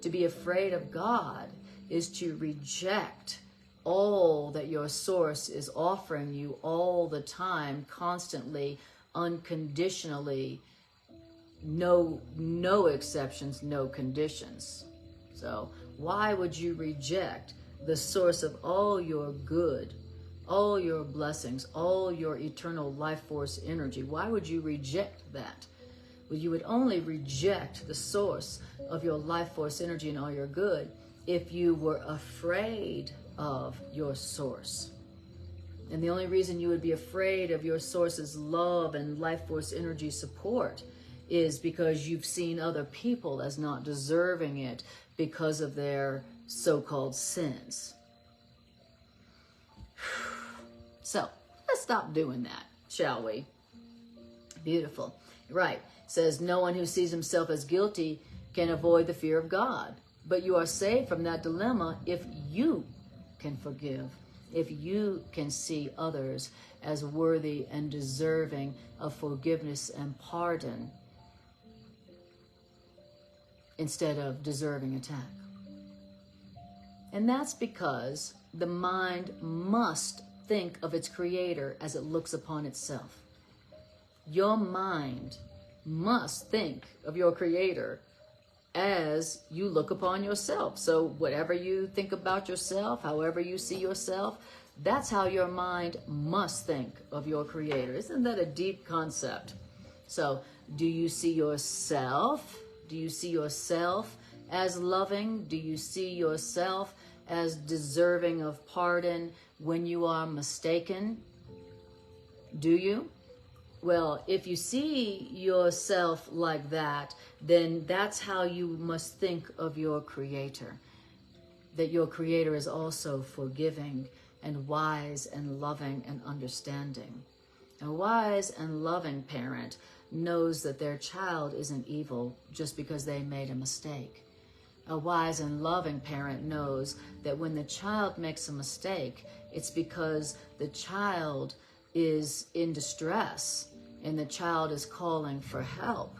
To be afraid of God is to reject all that your source is offering you all the time, constantly, unconditionally, no exceptions, no conditions. So why would you reject the source of all your good, all your blessings, all your eternal life force energy? Why would you reject that? Well, you would only reject the source of your life force energy and all your good if you were afraid of your source. And the only reason you would be afraid of your source's love and life force energy support is because you've seen other people as not deserving it because of their so-called sins. So let's stop doing that, shall we? Beautiful. Right. It says, no one who sees himself as guilty can avoid the fear of God. But you are saved from that dilemma if you can forgive, if you can see others as worthy and deserving of forgiveness and pardon instead of deserving attack. And that's because the mind must think of its creator as it looks upon itself. Your mind must think of your creator as you look upon yourself. So whatever you think about yourself, however you see yourself, that's how your mind must think of your creator. Isn't that a deep concept? So do you see yourself? Do you see yourself as loving? Do you see yourself as deserving of pardon when you are mistaken? Do you? Well, if you see yourself like that, then that's how you must think of your creator. That your creator is also forgiving and wise and loving and understanding. A wise and loving parent knows that their child isn't evil just because they made a mistake. A wise and loving parent knows that when the child makes a mistake, it's because the child is in distress and the child is calling for help.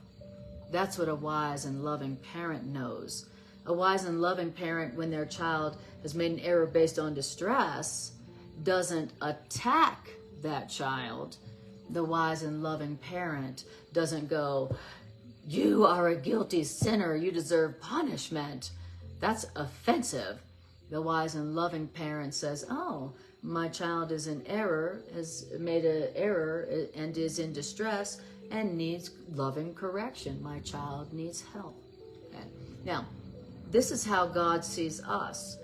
That's what a wise and loving parent knows. A wise and loving parent, when their child has made an error based on distress, doesn't attack that child. The wise and loving parent doesn't go, "You are a guilty sinner, you deserve punishment." That's offensive. The wise and loving parent says, "Oh, my child is in error, has made an error and is in distress and needs loving correction. My child needs help." Okay. Now, this is how God sees us,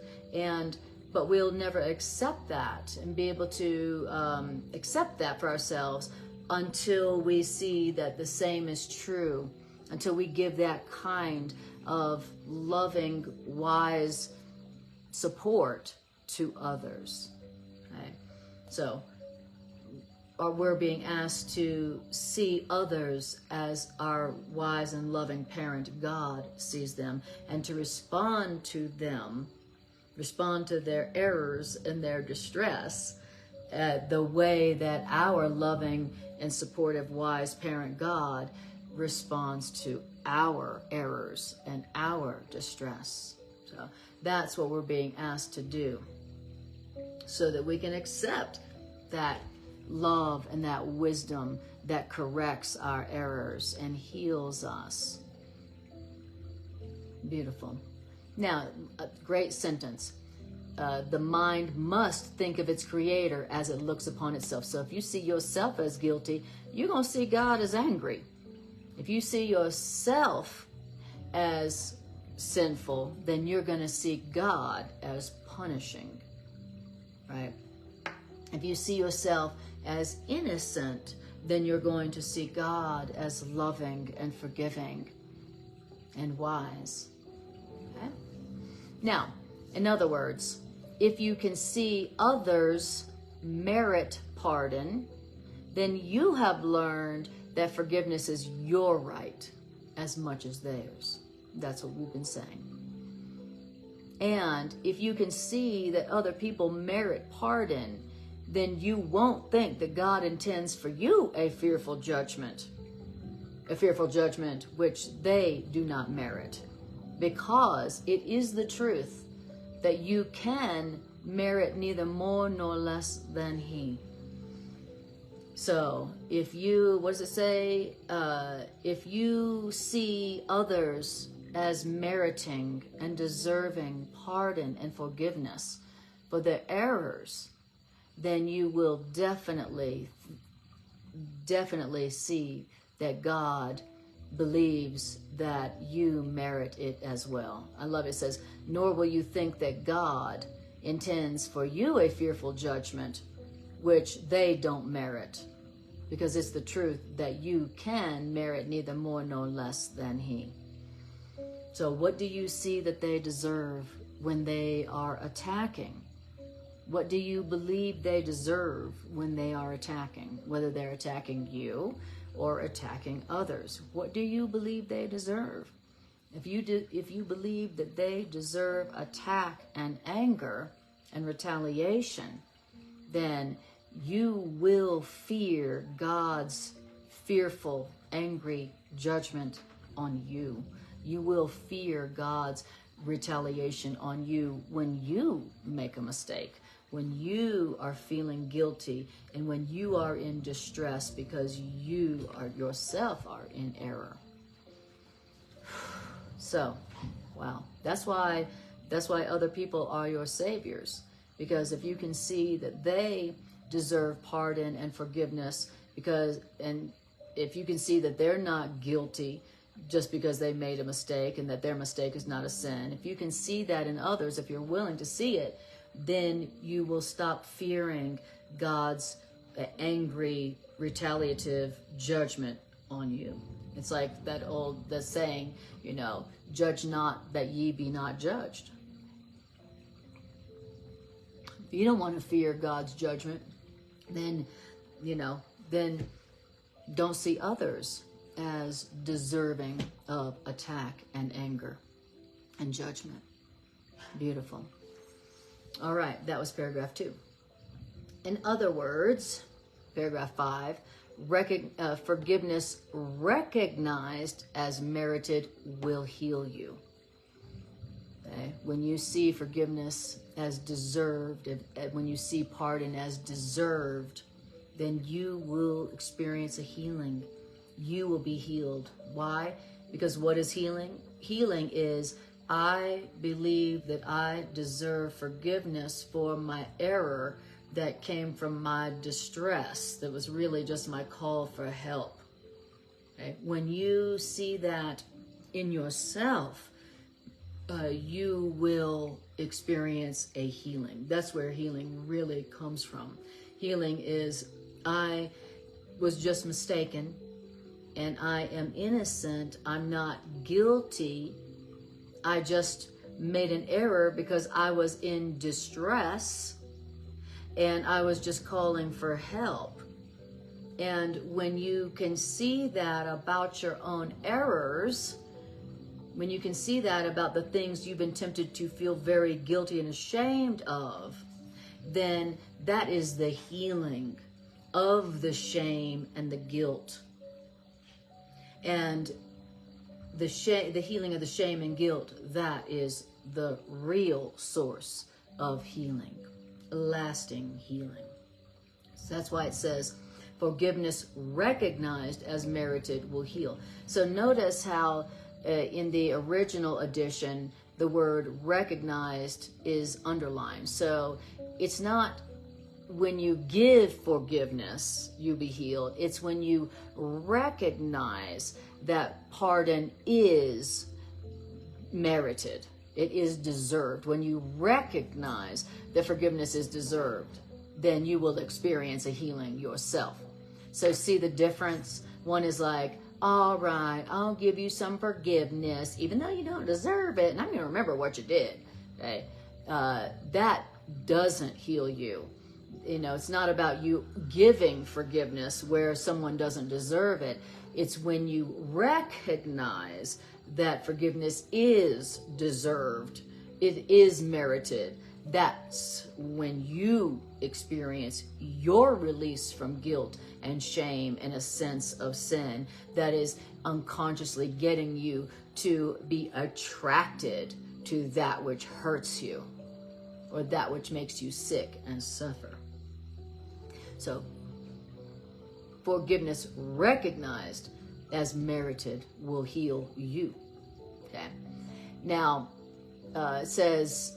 but we'll never accept that and be able to accept that for ourselves until we see that the same is true, until we give that kind of loving, wise support to others. Okay? So, we're being asked to see others as our wise and loving parent God sees them, and to respond to them, respond to their errors and their distress the way that our loving and supportive wise parent God responds to our errors and our distress. So that's what we're being asked to do, so that we can accept that love and that wisdom that corrects our errors and heals us. Beautiful. Now, a great sentence. The mind must think of its creator as it looks upon itself. So if you see yourself as guilty, you're going to see God as angry. If you see yourself as sinful, then you're going to see God as punishing, right? If you see yourself as innocent, then you're going to see God as loving and forgiving and wise. Okay? Now, in other words, if you can see others merit pardon, then you have learned that forgiveness is your right as much as theirs. That's what we've been saying. And if you can see that other people merit pardon, then you won't think that God intends for you a fearful judgment which they do not merit, because it is the truth that you can merit neither more nor less than he. So if you, what does it say? If you see others as meriting and deserving pardon and forgiveness for their errors, then you will definitely see that God believes that you merit it as well. I love it. It says, "Nor will you think that God intends for you a fearful judgment, which they don't merit, because it's the truth that you can merit neither more nor less than he." So what do you see that they deserve when they are attacking? What do you believe they deserve when they are attacking? Whether they're attacking you or attacking others, what do you believe they deserve? If you believe that they deserve attack and anger and retaliation, then you will fear God's fearful, angry judgment on you. You will fear God's retaliation on you when you make a mistake, when you are feeling guilty, and when you are in distress because you yourself are in error. So, wow, that's why other people are your saviors, because if you can see that they deserve pardon and forgiveness, and if you can see that they're not guilty just because they made a mistake and that their mistake is not a sin, if you can see that in others, if you're willing to see it, then you will stop fearing God's angry, retaliative judgment on you. It's like the saying, judge not that ye be not judged. If you don't want to fear God's judgment, then don't see others as deserving of attack and anger and judgment. Beautiful. All right, that was paragraph 2. In other words, paragraph 5, forgiveness recognized as merited will heal you. Okay? When you see forgiveness as deserved, when you see pardon as deserved, then you will experience a healing. You will be healed. Why? Because what is healing? Healing is, I believe that I deserve forgiveness for my error that came from my distress, that was really just my call for help. Okay? When you see that in yourself, you will experience a healing. That's where healing really comes from. Healing is, I was just mistaken, and I am innocent. I'm not guilty. I just made an error because I was in distress, and I was just calling for help. And when you can see that about your own errors, when you can see that about the things you've been tempted to feel very guilty and ashamed of, then that is the healing of the shame and the guilt. And the healing of the shame and guilt, that is the real source of healing, lasting healing. So that's why it says, forgiveness recognized as merited will heal. So notice how in the original edition, the word recognized is underlined. So it's not when you give forgiveness, you be healed. It's when you recognize that pardon is merited. It is deserved. When you recognize that forgiveness is deserved, then you will experience a healing yourself. So see the difference? One is like, all right, I'll give you some forgiveness, even though you don't deserve it, and I'm going to remember what you did. Okay? That doesn't heal you. You know, it's not about you giving forgiveness where someone doesn't deserve it. It's when you recognize that forgiveness is deserved, it is merited. That's when you experience your release from guilt and shame and a sense of sin that is unconsciously getting you to be attracted to that which hurts you or that which makes you sick and suffer. So, forgiveness recognized as merited will heal you. Okay. Now, it says,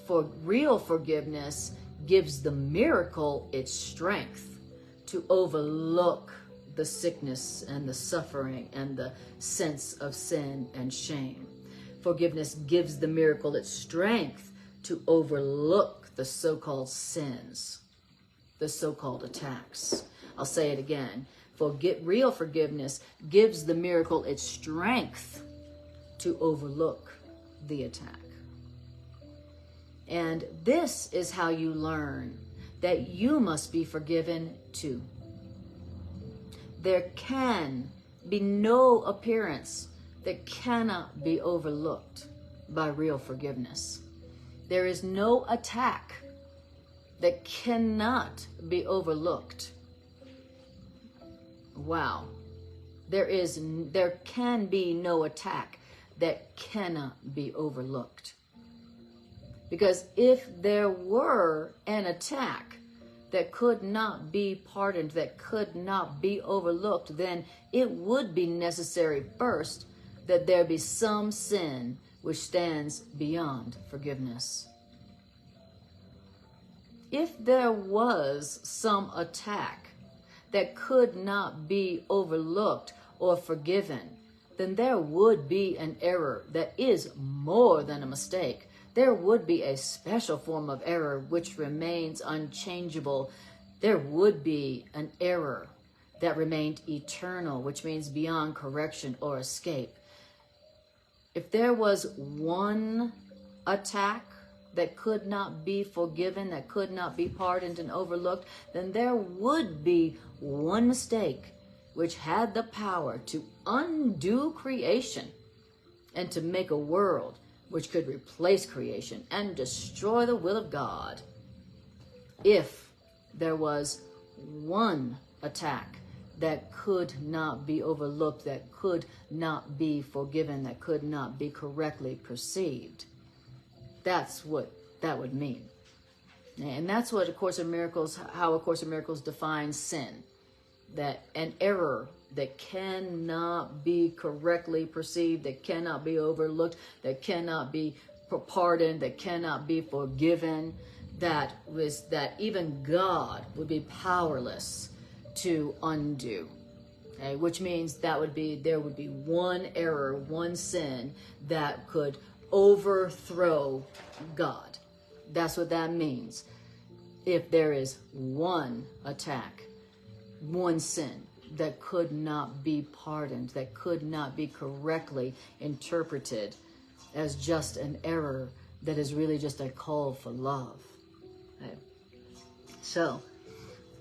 for real forgiveness gives the miracle its strength to overlook the sickness and the suffering and the sense of sin and shame. Forgiveness gives the miracle its strength to overlook the so-called sins, the so-called attacks. I'll say it again. Real forgiveness gives the miracle its strength to overlook the attack. And this is how you learn that you must be forgiven too. There can be no appearance that cannot be overlooked by real forgiveness. There is no attack that cannot be overlooked. Wow. There can be no attack that cannot be overlooked. Because if there were an attack that could not be pardoned, that could not be overlooked, then it would be necessary first that there be some sin which stands beyond forgiveness. If there was some attack that could not be overlooked or forgiven, then there would be an error that is more than a mistake. There would be a special form of error which remains unchangeable. There would be an error that remained eternal, which means beyond correction or escape. If there was one attack that could not be forgiven, that could not be pardoned and overlooked, then there would be one mistake which had the power to undo creation and to make a world which could replace creation and destroy the will of God. If there was one attack that could not be overlooked, that could not be forgiven, that could not be correctly perceived, That's what that would mean. And that's what how A Course in Miracles defines sin. That an error that cannot be correctly perceived, that cannot be overlooked, that cannot be pardoned, that cannot be forgiven, that even God would be powerless to undo. Okay? Which means there would be one error, one sin that could overthrow God. That's what that means. If there is one attack, one sin that could not be pardoned, that could not be correctly interpreted as just an error, that is really just a call for love. Okay. So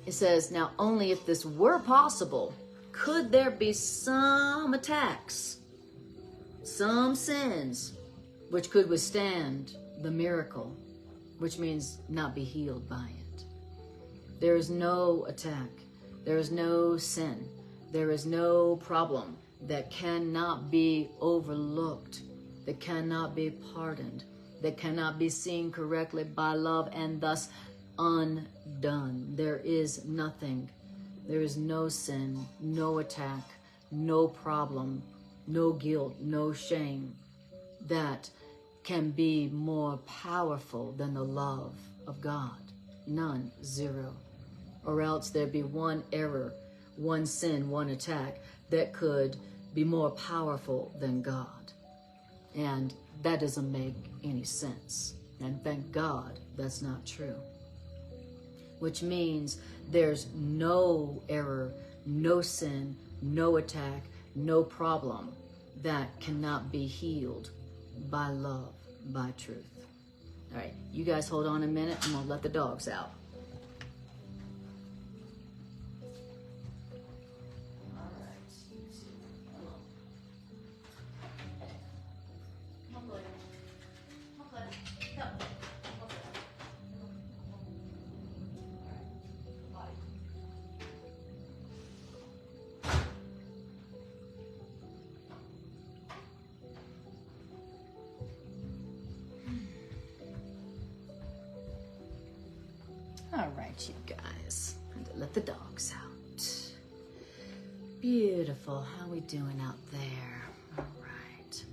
it says, now only if this were possible, could there be some attacks, some sins, which could withstand the miracle, which means not be healed by it. There is no attack. There is no sin. There is no problem that cannot be overlooked, that cannot be pardoned, that cannot be seen correctly by love and thus undone. There is nothing. There is no sin, no attack, no problem, no guilt, no shame that can be more powerful than the love of God. None, zero. Or else there'd be one error, one sin, one attack that could be more powerful than God. And that doesn't make any sense. And thank God that's not true. Which means there's no error, no sin, no attack, no problem that cannot be healed by love, by truth. All right, you guys hold on a minute. I'm gonna let the dogs out. All right, you guys. Let the dogs out. Beautiful. How we doing out there? All right.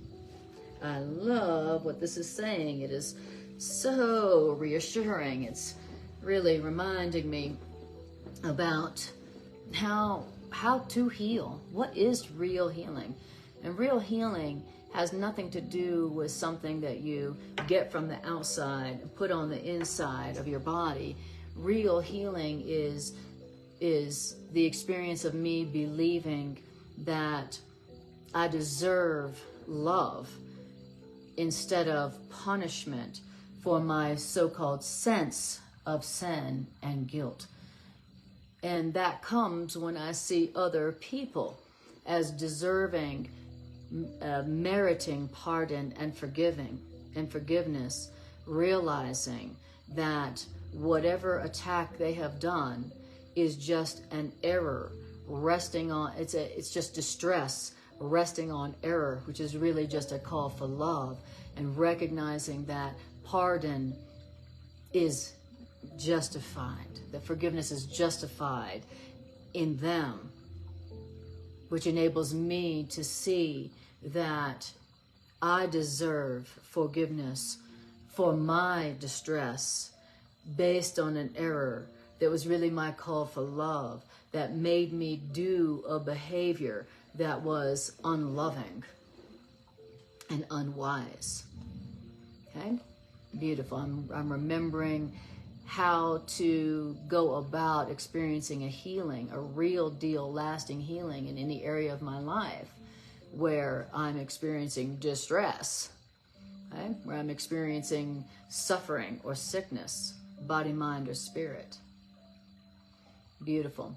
I love what this is saying. It is so reassuring. It's really reminding me about how to heal. What is real healing? And real healing has nothing to do with something that you get from the outside and put on the inside of your body. Real healing is the experience of me believing that I deserve love instead of punishment for my so-called sense of sin and guilt. And that comes when I see other people as deserving, meriting pardon and forgiveness, realizing that whatever attack they have done is just an error resting on, it's just distress resting on error, which is really just a call for love, and recognizing that pardon is justified, that forgiveness is justified in them, which enables me to see that I deserve forgiveness for my distress based on an error that was really my call for love, that made me do a behavior that was unloving and unwise. Okay? Beautiful. I'm remembering how to go about experiencing a healing, a real deal, lasting healing in any area of my life where I'm experiencing distress, okay? Where I'm experiencing suffering or sickness, body, mind, or spirit. Beautiful.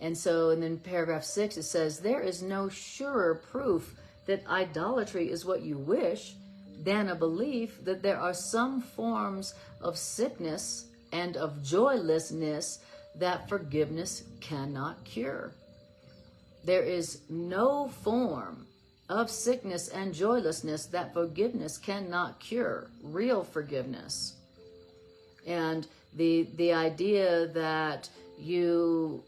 And so, and then paragraph 6, it says, there is no surer proof that idolatry is what you wish than a belief that there are some forms of sickness and of joylessness that forgiveness cannot cure. There is no form of sickness and joylessness that forgiveness cannot cure. Real forgiveness. And the idea that you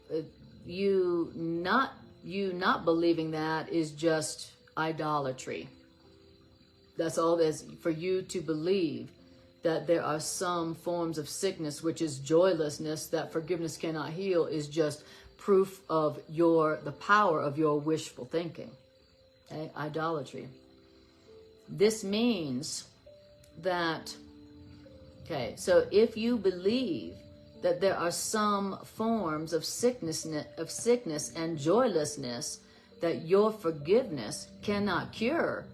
not believing that is just idolatry. That's all it is. For you to believe that there are some forms of sickness, which is joylessness, that forgiveness cannot heal, is just proof of the power of your wishful thinking. Okay? Idolatry. This means that, okay, so if you believe that there are some forms of sickness and joylessness that your forgiveness cannot cure,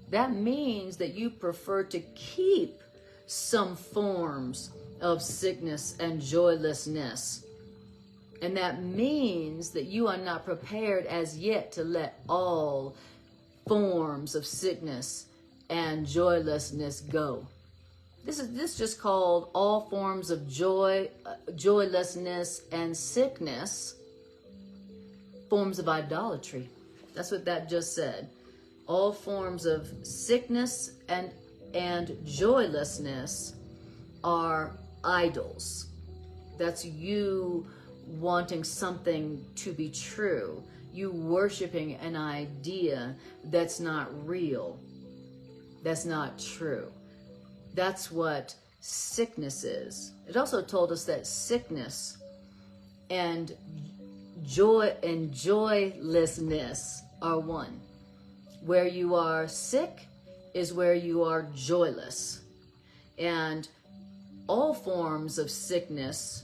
that means that you prefer to keep some forms of sickness and joylessness. And that means that you are not prepared as yet to let all forms of sickness and joylessness go. This is just called all forms of joylessness and sickness, forms of idolatry. That's what that just said. All forms of sickness and joylessness are idols. That's you wanting something to be true. You worshiping an idea that's not real. That's not true. That's what sickness is. It also told us that sickness and joy and joylessness are one. Where you are sick is where you are joyless. And all forms of sickness,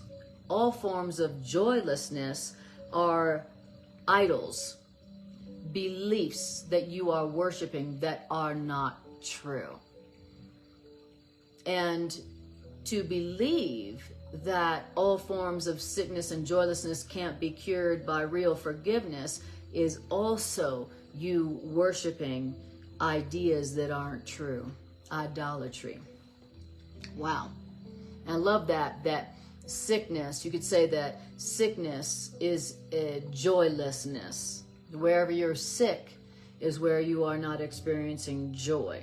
all forms of joylessness are idols, beliefs that you are worshiping that are not true. And to believe that all forms of sickness and joylessness can't be cured by real forgiveness is also you worshiping ideas that aren't true. Idolatry. Wow. And I love that sickness, you could say that sickness is a joylessness. Wherever you're sick is where you are not experiencing joy,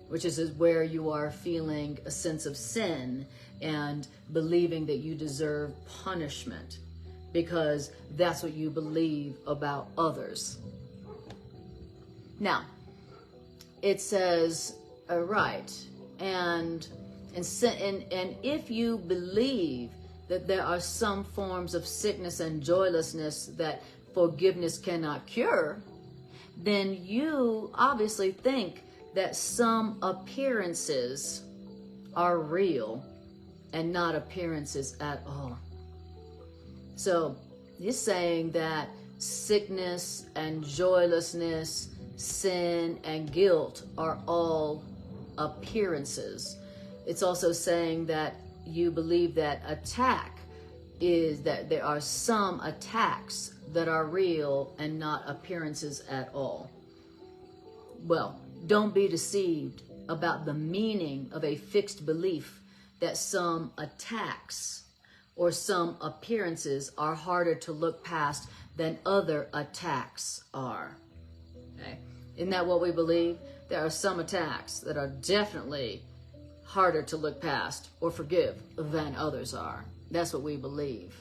which is where you are feeling a sense of sin and believing that you deserve punishment because that's what you believe about others. Now, it says, right, and if you believe that there are some forms of sickness and joylessness that forgiveness cannot cure, then you obviously think that some appearances are real and not appearances at all. So he's saying that sickness and joylessness, sin and guilt are all appearances. It's also saying that you believe that attack is that there are some attacks that are real and not appearances at all. Well, don't be deceived about the meaning of a fixed belief that some attacks or some appearances are harder to look past than other attacks are. Okay? Isn't that what we believe? There are some attacks that are definitely harder to look past or forgive than others are. That's what we believe.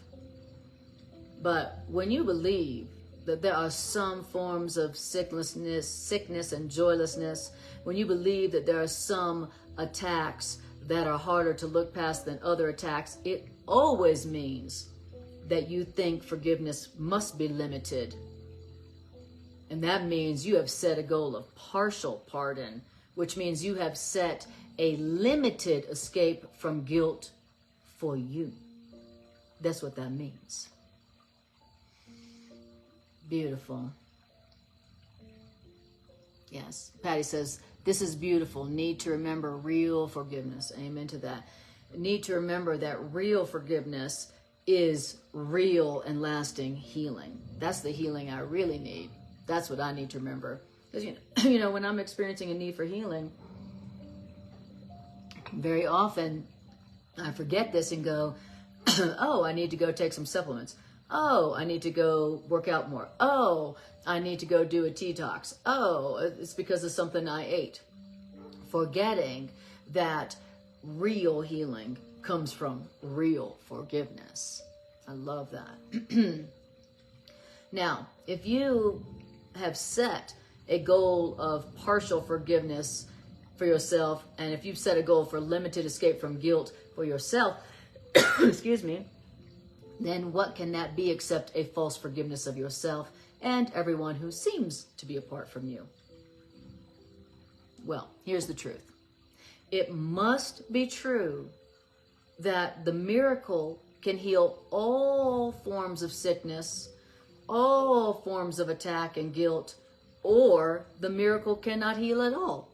But when you believe that there are some forms of sickness and joylessness, when you believe that there are some attacks that are harder to look past than other attacks, it always means that you think forgiveness must be limited. And that means you have set a goal of partial pardon, which means you have set a limited escape from guilt for you. That's what that means. Beautiful. Yes. Patty says, this is beautiful. Need to remember real forgiveness. Amen to that. Need to remember that real forgiveness is real and lasting healing. That's the healing I really need. That's what I need to remember. Because, you know, when I'm experiencing a need for healing, very often I forget this and go, oh, I need to go take some supplements. Oh, I need to go work out more. Oh, I need to go do a detox. Oh, it's because of something I ate. Forgetting that real healing comes from real forgiveness. I love that. Now, if you have set a goal of partial forgiveness for yourself, and if you've set a goal for limited escape from guilt for yourself, excuse me, then what can that be except a false forgiveness of yourself and everyone who seems to be apart from you? Well, here's the truth. It must be true that the miracle can heal all forms of sickness, all forms of attack and guilt, or the miracle cannot heal at all.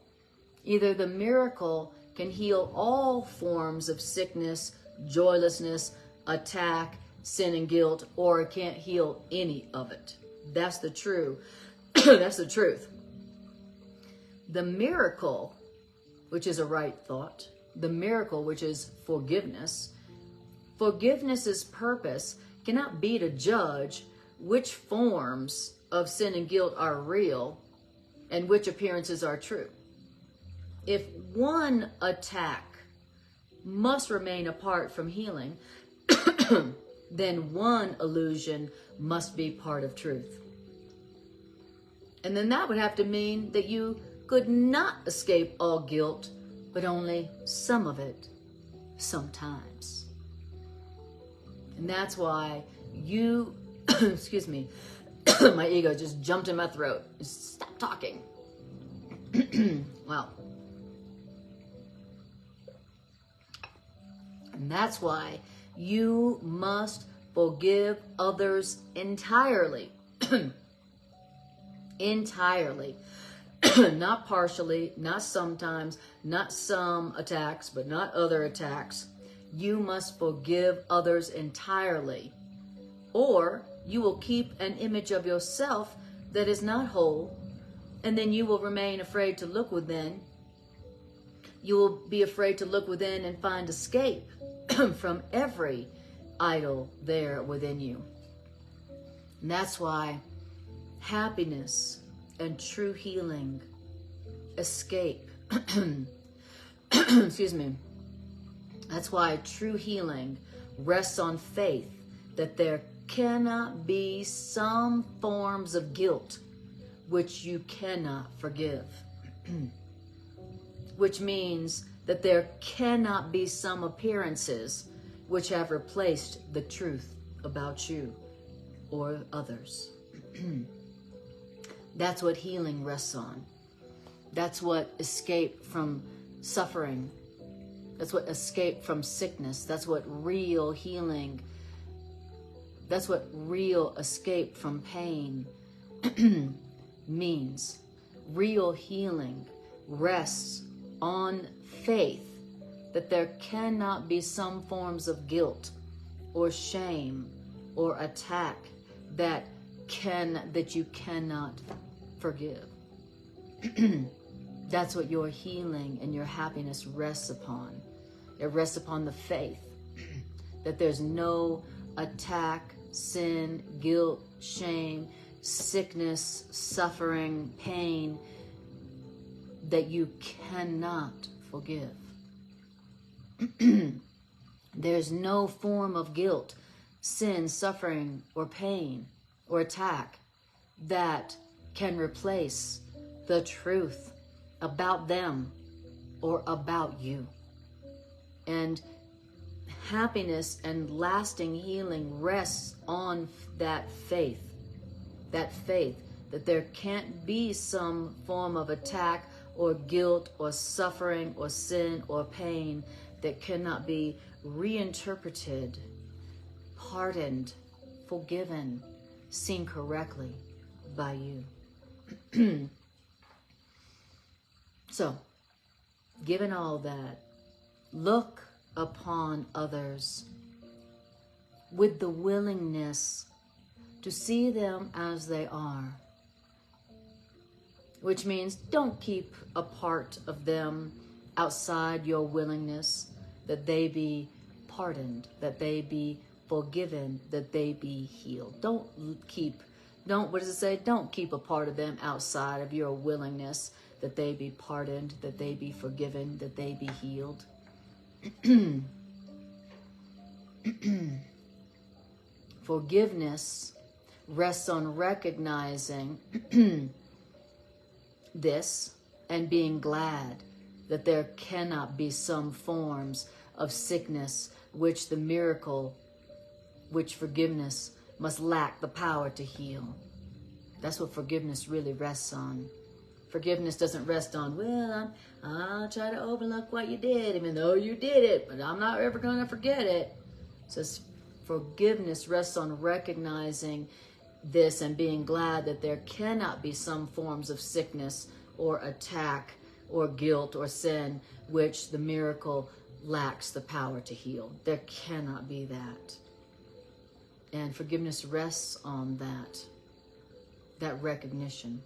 Either the miracle can heal all forms of sickness, joylessness, attack, sin and guilt, or it can't heal any of it. That's the truth. That's the truth. The miracle, which is a right thought, the miracle, which is forgiveness, forgiveness's purpose cannot be to judge which forms of sin and guilt are real and which appearances are true. If one attack must remain apart from healing, then one illusion must be part of truth. And then that would have to mean that you could not escape all guilt, but only some of it sometimes. And that's why you, excuse me, my ego just jumped in my throat. Stop talking. Well, and that's why you must forgive others entirely. Entirely. Not partially, not sometimes, not some attacks, but not other attacks. You must forgive others entirely, or you will keep an image of yourself that is not whole, and then you will remain afraid to look within. You will be afraid to look within and find escape from every idol there within you. And that's why happiness and true healing escape. Excuse me. That's why true healing rests on faith that there cannot be some forms of guilt which you cannot forgive. Which means that there cannot be some appearances which have replaced the truth about you or others. That's what healing rests on. That's what escape from suffering. That's what escape from sickness. That's what real healing, that's what real escape from pain means. Real healing rests on faith that there cannot be some forms of guilt or shame or attack that you cannot forgive. That's what your healing and your happiness rests upon. It rests upon the faith that there's no attack, sin, guilt, shame, sickness, suffering, pain that you cannot forgive. There's no form of guilt, sin, suffering, or pain, or attack that can replace the truth about them or about you. And happiness and lasting healing rests on that faith that there can't be some form of attack or guilt or suffering or sin or pain that cannot be reinterpreted, pardoned, forgiven, seen correctly by you. So, given all that, look upon others with the willingness to see them as they are, which means don't keep a part of them outside your willingness that they be pardoned, that they be forgiven, that they be healed. What does it say? Don't keep a part of them outside of your willingness, that they be pardoned, that they be forgiven, that they be healed. Forgiveness rests on recognizing this and being glad that there cannot be some forms of sickness which forgiveness must lack the power to heal. That's what forgiveness really rests on. Forgiveness doesn't rest on, well, I'll try to overlook what you did, even though you did it, but I'm not ever going to forget it. It says forgiveness rests on recognizing this and being glad that there cannot be some forms of sickness or attack or guilt or sin which the miracle lacks the power to heal. There cannot be that. And forgiveness rests on that recognition.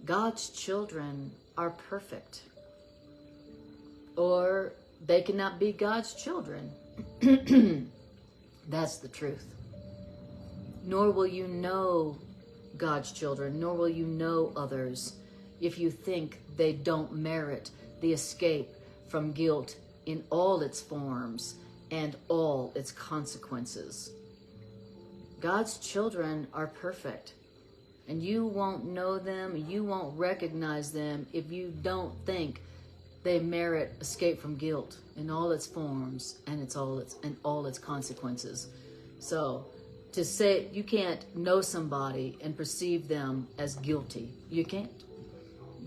God's children are perfect, or they cannot be God's children. That's the truth. Nor will you know God's children, nor will you know others if you think they don't merit the escape from guilt in all its forms and all its consequences. God's children are perfect, and you won't know them, you won't recognize them if you don't think they merit escape from guilt in all its forms and all its consequences. So to say you can't know somebody and perceive them as guilty, you can't.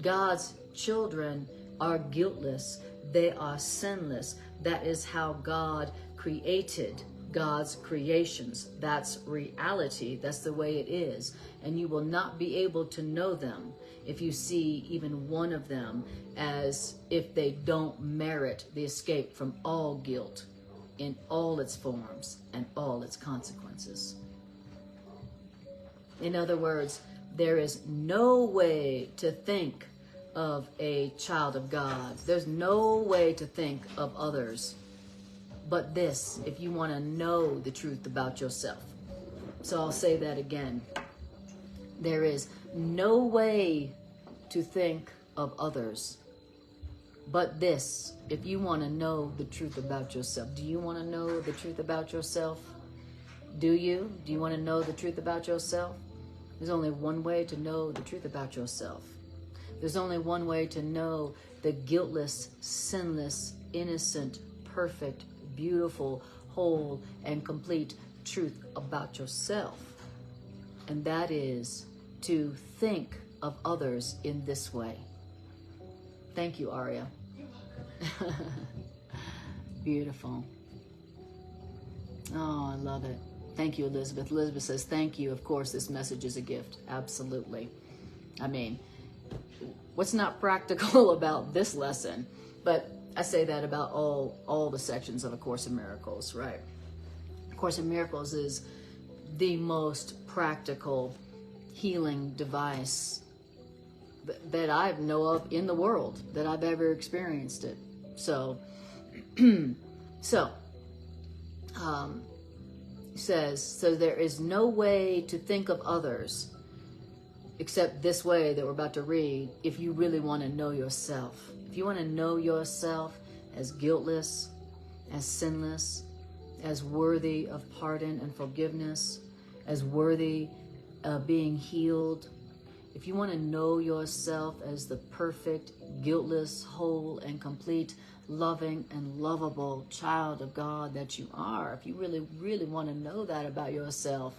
God's children are guiltless. They are sinless. That is how God created God's creations. That's reality. That's the way it is. And you will not be able to know them if you see even one of them as if they don't merit the escape from all guilt in all its forms and all its consequences. In other words, there is no way to think of a child of God. There's no way to think of others but this, if you want to know the truth about yourself. So I'll say that again. There is no way to think of others but this, if you want to know the truth about yourself. Do you want to know the truth about yourself? Do you? Do you want to know the truth about yourself? There's only one way to know the truth about yourself. There's only one way to know the guiltless, sinless, innocent, perfect, beautiful, whole, and complete truth about yourself. And that is to think of others in this way. Thank you, Aria. Beautiful. Oh, I love it. Thank you, Elizabeth. Elizabeth says, thank you. Of course, this message is a gift. Absolutely. I mean, what's not practical about this lesson? But I say that about all the sections of A Course in Miracles, right? A Course in Miracles is the most practical healing device that I know of in the world, that I've ever experienced it. So, says, so there is no way to think of others except this way that we're about to read, if you really want to know yourself. If you want to know yourself as guiltless, as sinless, as worthy of pardon and forgiveness, as worthy of being healed, if you want to know yourself as the perfect, guiltless, whole, and complete, loving and lovable child of God that you are, if you really, really want to know that about yourself,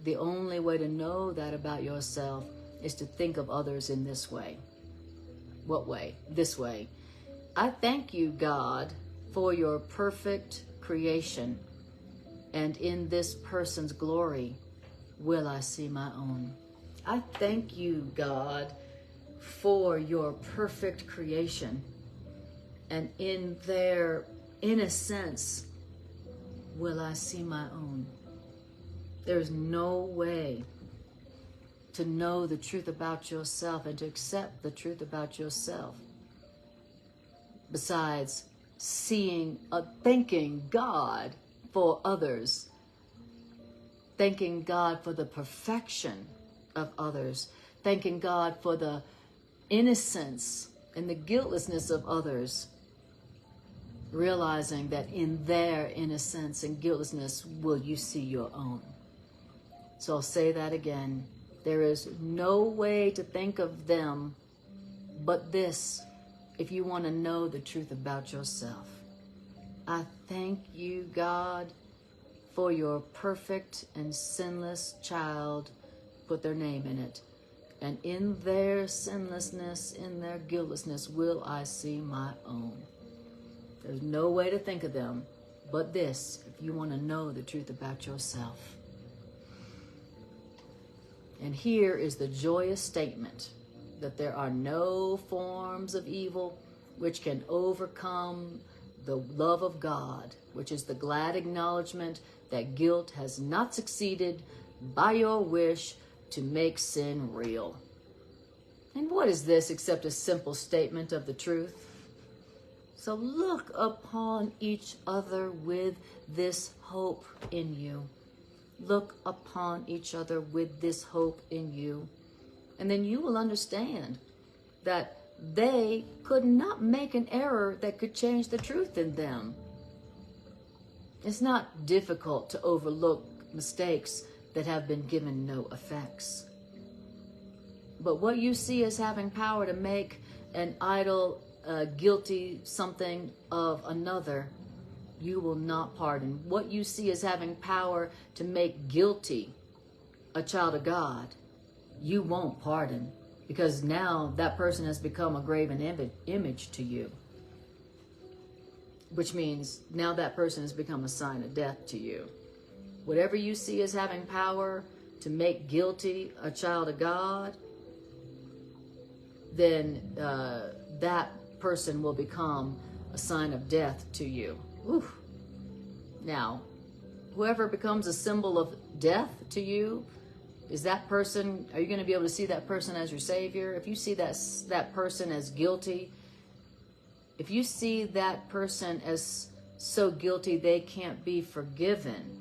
the only way to know that about yourself is to think of others in this way. What way? This way. I thank you, God, for your perfect creation, and in this person's glory will I see my own. I thank you, God, for your perfect creation, and in their innocence will I see my own. There's no way to know the truth about yourself and to accept the truth about yourself besides thanking God for others, thanking God for the perfection of others, thanking God for the innocence and the guiltlessness of others, realizing that in their innocence and guiltlessness will you see your own. So I'll say that again. There is no way to think of them but this, if you want to know the truth about yourself. I thank you, God, for your perfect and sinless child. Put their name in it. And in their sinlessness, in their guiltlessness, will I see my own. There's no way to think of them but this, if you want to know the truth about yourself. And here is the joyous statement that there are no forms of evil which can overcome the love of God, which is the glad acknowledgement that guilt has not succeeded by your wish to make sin real. And what is this except a simple statement of the truth? So look upon each other with this hope in you. Look upon each other with this hope in you. And then you will understand that they could not make an error that could change the truth in them. It's not difficult to overlook mistakes that have been given no effects. But what you see as having power to make an idol guilty something of another, you will not pardon. What you see as having power to make guilty a child of God, you won't pardon, because now that person has become a graven image to you, which means now that person has become a sign of death to you. Whatever you see as having power to make guilty a child of God, then that person will become a sign of death to you. Oof. Now, whoever becomes a symbol of death to you, is that person, are you going to be able to see that person as your savior? If you see that person as guilty, if you see that person as so guilty they can't be forgiven,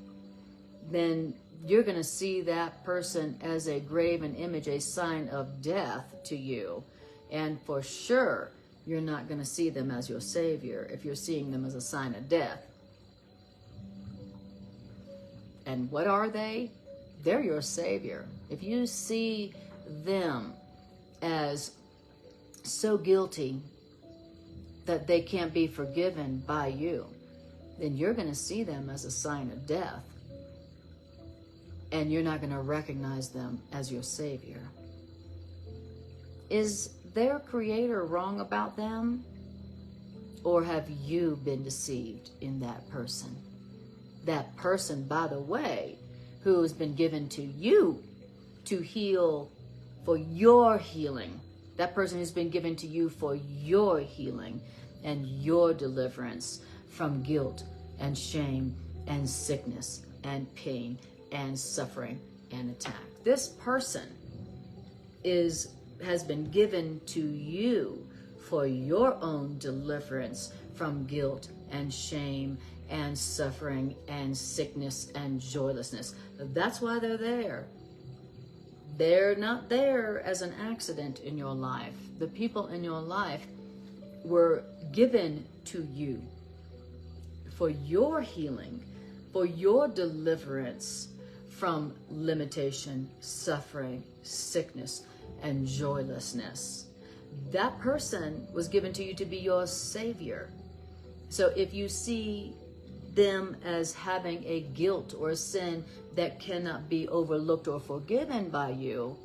then you're going to see that person as a graven image, a sign of death to you. And for sure, you're not going to see them as your savior if you're seeing them as a sign of death. And what are they? They're your savior. If you see them as so guilty that they can't be forgiven by you, then you're going to see them as a sign of death. And you're not going to recognize them as your savior. Is their creator wrong about them? Or have you been deceived in that person? That person, by the way, who has been given to you to heal for your healing. That person who's been given to you for your healing and your deliverance from guilt and shame and sickness and pain and suffering and attack. This person has been given to you for your own deliverance from guilt and shame and suffering and sickness and joylessness. That's why they're there. They're not there as an accident in your life. The people in your life were given to you for your healing, for your deliverance from limitation, suffering, sickness, and joylessness. That person was given to you to be your savior. So if you see them as having a guilt or a sin that cannot be overlooked or forgiven by you,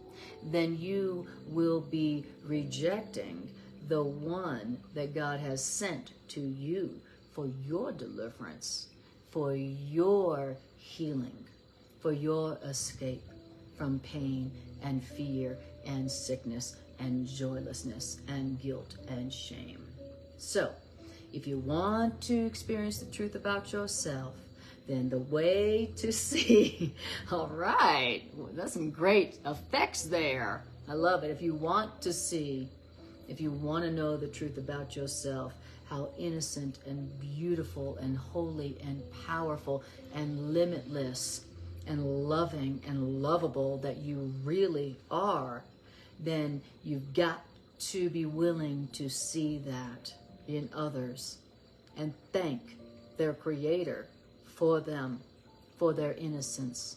then you will be rejecting the one that God has sent to you for your deliverance, for your healing, for your escape from pain and fear and sickness and joylessness and guilt and shame. So, if you want to experience the truth about yourself, then the way to see, all right, that's some great effects there. I love it. If you want to see, if you want to know the truth about yourself how innocent and beautiful and holy and powerful and limitless and loving and lovable that you really are, then you've got to be willing to see that in others and thank their Creator for them, for their innocence,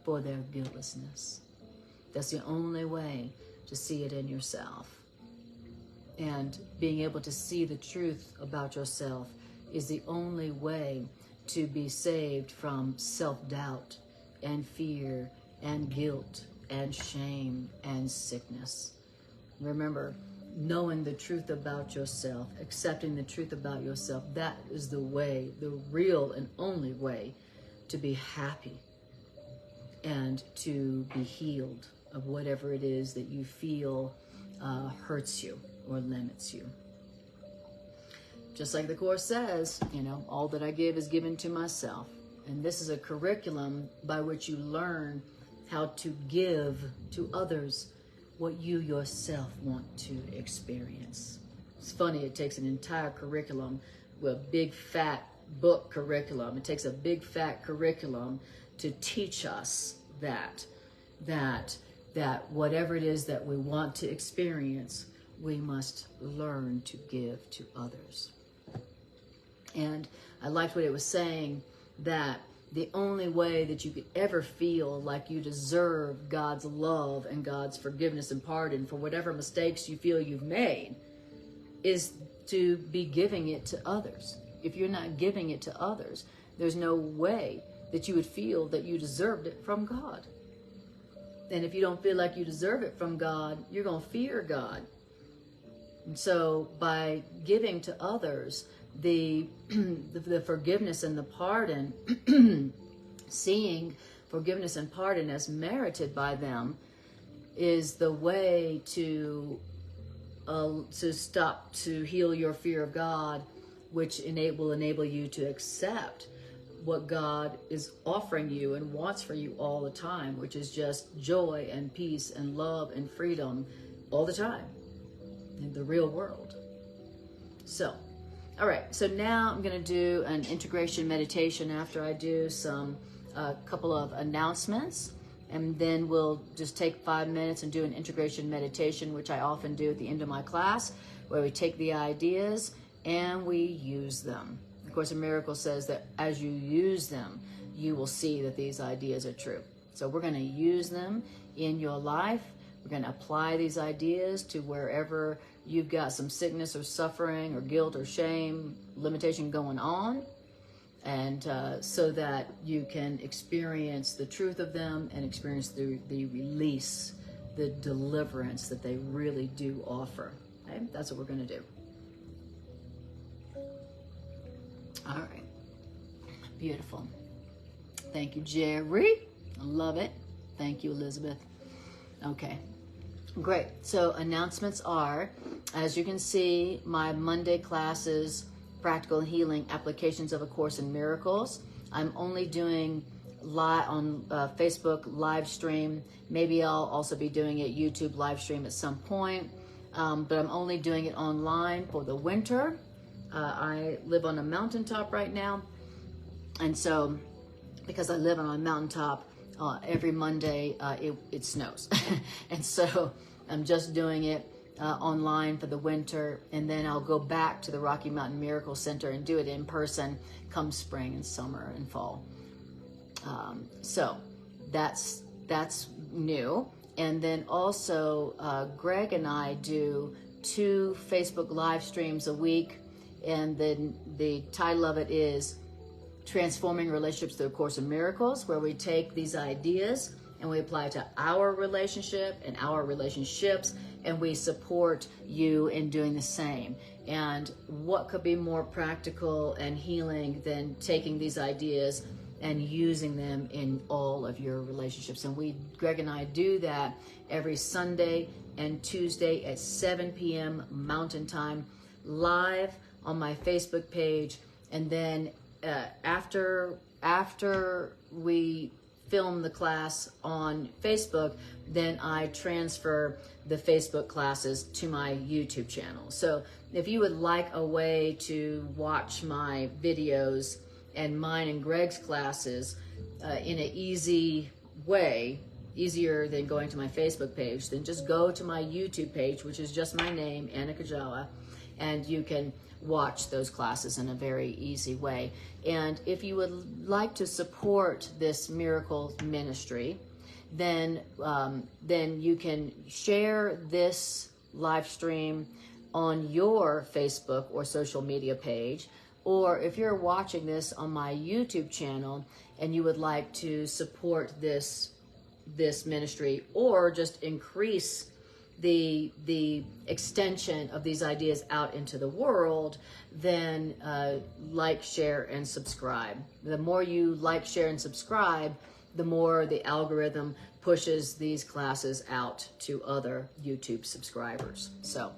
for their guiltlessness. That's the only way to see it in yourself. And being able to see the truth about yourself is the only way to be saved from self-doubt and fear and guilt and shame and sickness. Remember, knowing the truth about yourself, accepting the truth about yourself, that is the way, the real and only way to be happy and to be healed of whatever it is that you feel hurts you or limits you. Just like the Course says, you know, all that I give is given to myself. And this is a curriculum by which you learn how to give to others what you yourself want to experience. It's funny, it takes an entire curriculum, a big fat book curriculum. It takes a big fat curriculum to teach us that whatever it is that we want to experience, we must learn to give to others. And I liked what it was saying, that the only way that you could ever feel like you deserve God's love and God's forgiveness and pardon for whatever mistakes you feel you've made is to be giving it to others. If you're not giving it to others, there's no way that you would feel that you deserved it from God. And if you don't feel like you deserve it from God, you're going to fear God. And so by giving to others the forgiveness and the pardon, seeing forgiveness and pardon as merited by them, is the way to stop, to heal your fear of God, which will enable you to accept what God is offering you and wants for you all the time, which is just joy and peace and love and freedom all the time in the real world. So, all right, so now I'm going to do an integration meditation after I do a couple of announcements, and then we'll just take 5 minutes and do an integration meditation, which I often do at the end of my class, where we take the ideas and we use them. Of Course in Miracles says that as you use them, you will see that these ideas are true. So we're going to use them in your life. We're going to apply these ideas to wherever you've got some sickness or suffering or guilt or shame, limitation going on, and so that you can experience the truth of them and experience the release, the deliverance that they really do offer. Okay? That's what we're going to do. All right. Beautiful. Thank you, Jerry. I love it. Thank you, Elizabeth. Okay. Great. So announcements are, as you can see, my Monday classes, Practical Healing Applications of A Course in Miracles. I'm only doing live on Facebook live stream. Maybe I'll also be doing it YouTube live stream at some point. But I'm only doing it online for the winter. I live on a mountaintop right now. And so because I live on a mountaintop, every Monday it snows. And so I'm just doing it online for the winter, and then I'll go back to the Rocky Mountain Miracle Center and do it in person come spring and summer and fall. So that's new. And then also Greg and I do 2 Facebook live streams a week, and then the title of it is Transforming Relationships Through A Course in Miracles, where we take these ideas and we apply it to our relationship and our relationships, and we support you in doing the same. And what could be more practical and healing than taking these ideas and using them in all of your relationships? And Greg and I do that every Sunday and Tuesday at 7 p.m. Mountain Time, live on my Facebook page. And then after we film the class on Facebook, then I transfer the Facebook classes to my YouTube channel. So if you would like a way to watch my videos and mine and Greg's classes in an easy way, easier than going to my Facebook page, then just go to my YouTube page, which is just my name, Anna Kajawa, and you can watch those classes in a very easy way. And if you would like to support this miracle ministry, then you can share this live stream on your Facebook or social media page. Or if you're watching this on my YouTube channel and you would like to support this ministry, or just increase the extension of these ideas out into the world, then like, share, and subscribe. The more you like, share, and subscribe, the more the algorithm pushes these classes out to other YouTube subscribers. So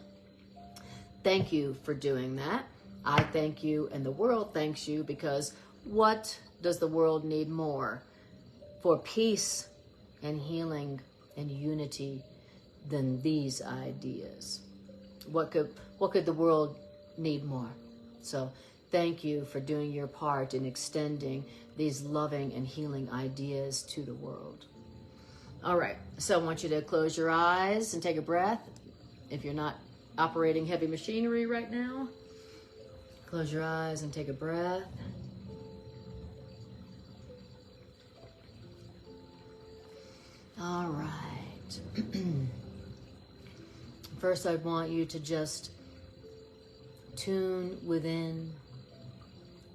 thank you for doing that. I thank you, and the world thanks you, because what does the world need more for peace and healing and unity than these ideas? What could the world need more? So thank you for doing your part in extending these loving and healing ideas to the world. All right, so I want you to close your eyes and take a breath. If you're not operating heavy machinery right now, close your eyes and take a breath. All right. First, I want you to just tune within,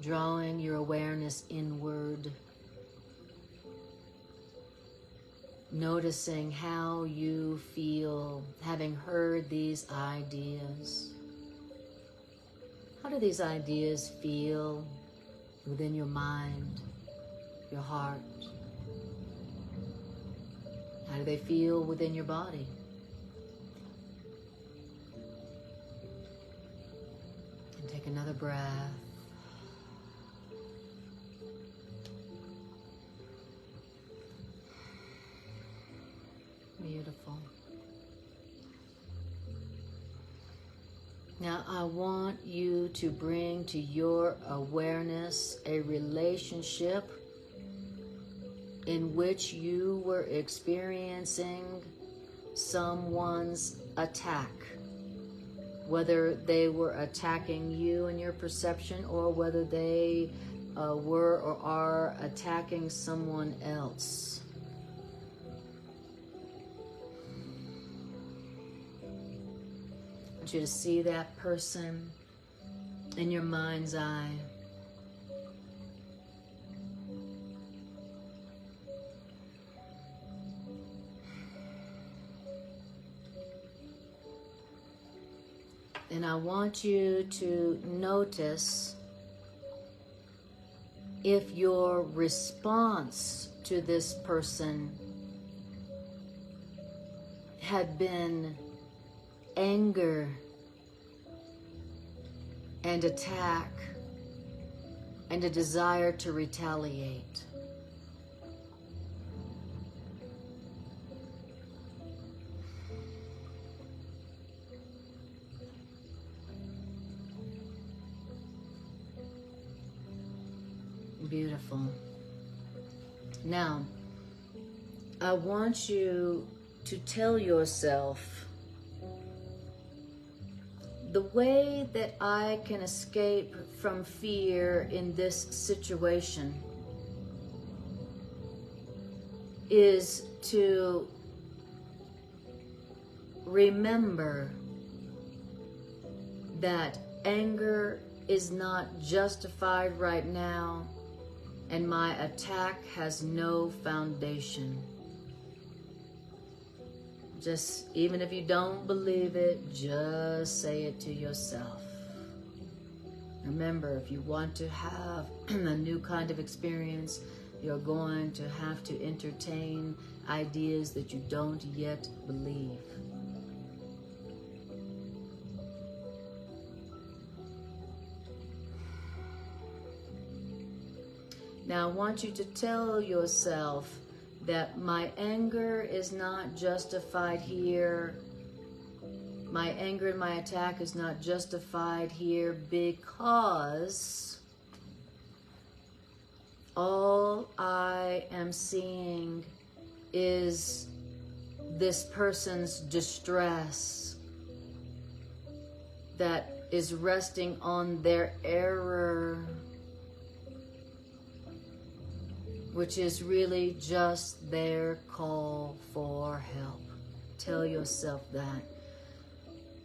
drawing your awareness inward, noticing how you feel having heard these ideas. How do these ideas feel within your mind, your heart? How do they feel within your body? And take another breath. Beautiful. Now I want you to bring to your awareness a relationship in which you were experiencing someone's attack, whether they were attacking you in your perception, or whether they were or are attacking someone else. I want you to see that person in your mind's eye. And I want you to notice if your response to this person had been anger and attack and a desire to retaliate. Beautiful. Now, I want you to tell yourself, the way that I can escape from fear in this situation is to remember that anger is not justified right now, and my attack has no foundation. Just, even if you don't believe it, just say it to yourself. Remember, if you want to have a new kind of experience, you're going to have to entertain ideas that you don't yet believe. Now, I want you to tell yourself that my anger is not justified here. My anger and my attack is not justified here because all I am seeing is this person's distress that is resting on their error, which is really just their call for help. Tell yourself that.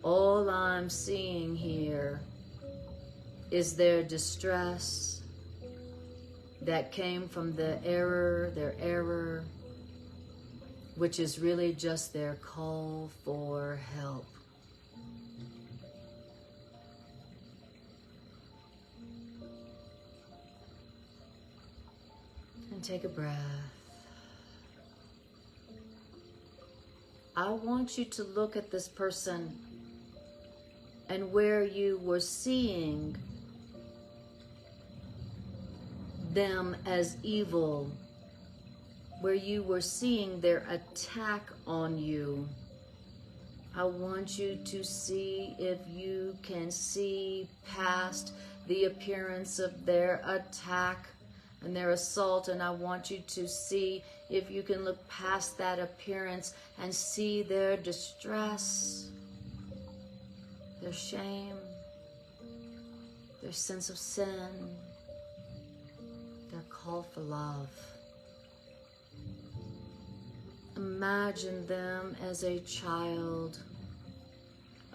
All I'm seeing here is their distress that came from their error, which is really just their call for help. And take a breath. I want you to look at this person and where you were seeing them as evil, where you were seeing their attack on you. I want you to see if you can see past the appearance of their attack and their assault, and I want you to see if you can look past that appearance and see their distress, their shame, their sense of sin, their call for love. Imagine them as a child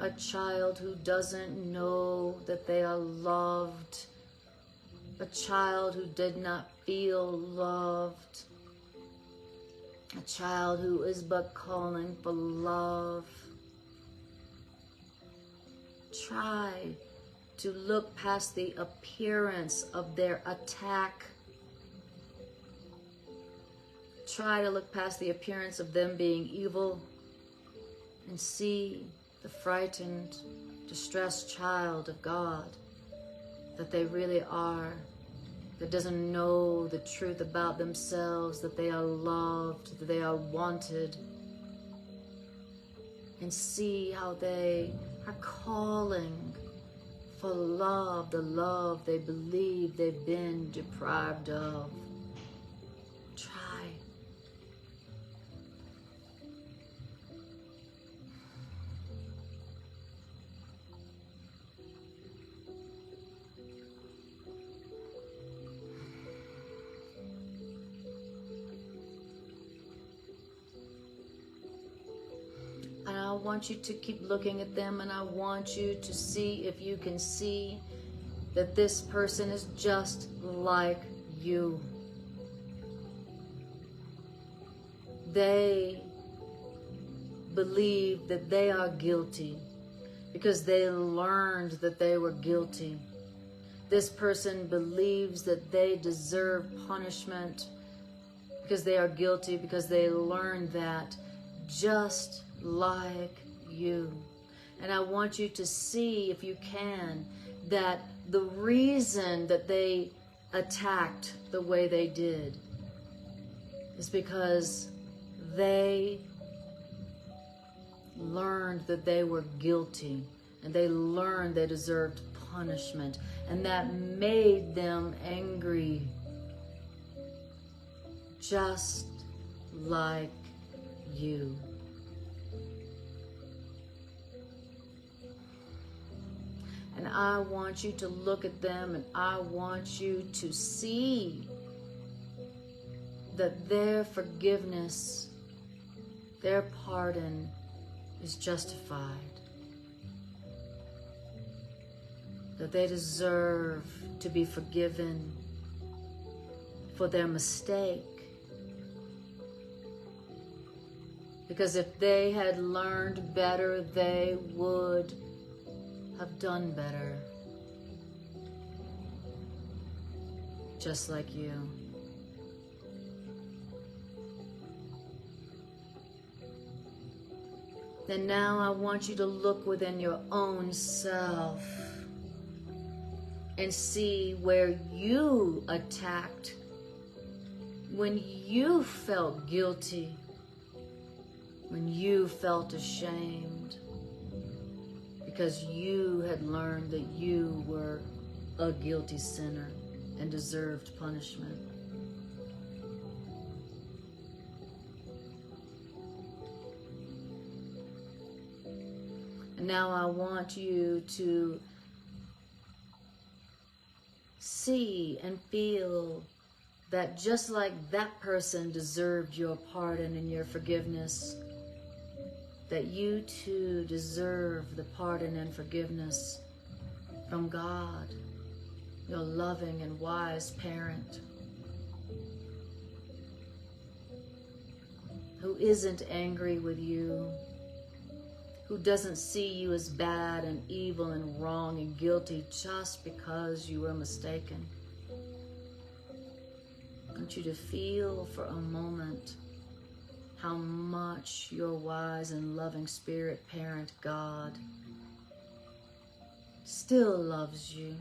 who doesn't know that they are loved, a child who did not feel loved, a child who is but calling for love. Try to look past the appearance of their attack. Try to look past the appearance of them being evil and see the frightened, distressed child of God that they really are, that doesn't know the truth about themselves, that they are loved, that they are wanted, and see how they are calling for love, the love they believe they've been deprived of. Try. I want you to keep looking at them, and I want you to see if you can see that this person is just like you. They believe that they are guilty because they learned that they were guilty. This person believes that they deserve punishment because they are guilty, because they learned that, just like you. And I want you to see, if you can, that the reason that they attacked the way they did is because they learned that they were guilty, and they learned they deserved punishment, and that made them angry, just like you. And I want you to look at them, and I want you to see that their forgiveness, their pardon is justified. That they deserve to be forgiven for their mistake. Because if they had learned better, they would have done better, just like you. And now I want you to look within your own self and see where you attacked when you felt guilty, when you felt ashamed, because you had learned that you were a guilty sinner and deserved punishment. And now I want you to see and feel that just like that person deserved your pardon and your forgiveness, that you too deserve the pardon and forgiveness from God, your loving and wise parent, who isn't angry with you, who doesn't see you as bad and evil and wrong and guilty just because you were mistaken. I want you to feel for a moment how much your wise and loving spirit parent, God, still loves you,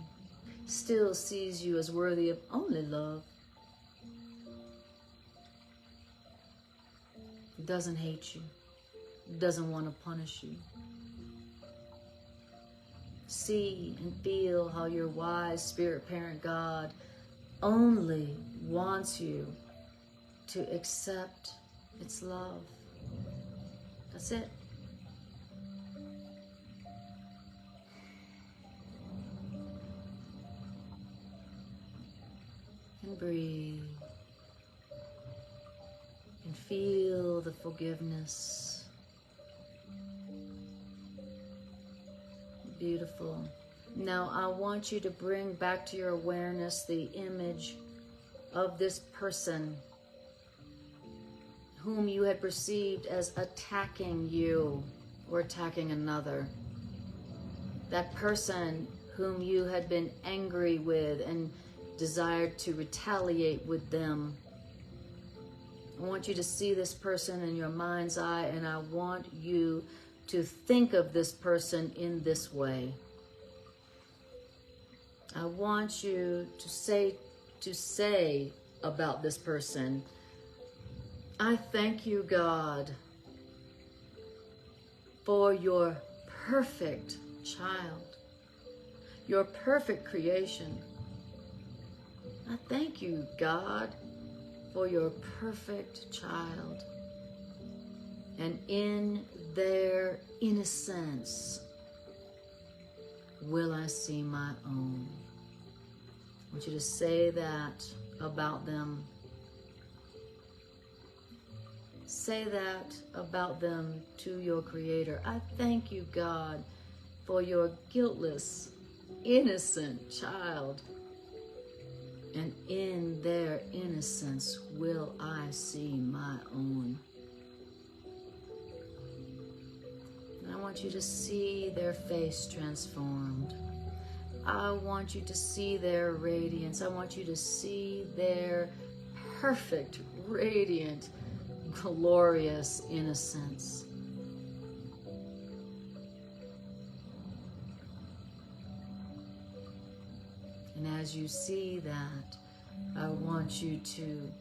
still sees you as worthy of only love. Doesn't hate you, doesn't want to punish you. See and feel how your wise spirit parent, God, only wants you to accept its love. That's it. And breathe. And feel the forgiveness. Beautiful. Now I want you to bring back to your awareness the image of this person whom you had perceived as attacking you or attacking another. That person whom you had been angry with and desired to retaliate with them. I want you to see this person in your mind's eye, and I want you to think of this person in this way. I want you to say about this person, I thank you, God, for your perfect child, your perfect creation. I thank you, God, for your perfect child. And in their innocence will I see my own. I want you to say that about them. Say that about them to your Creator. I thank you, God, for your guiltless, innocent child. And in their innocence will I see my own. And I want you to see their face transformed. I want you to see their radiance. I want you to see their perfect, radiant, glorious innocence. And as you see that, I want you to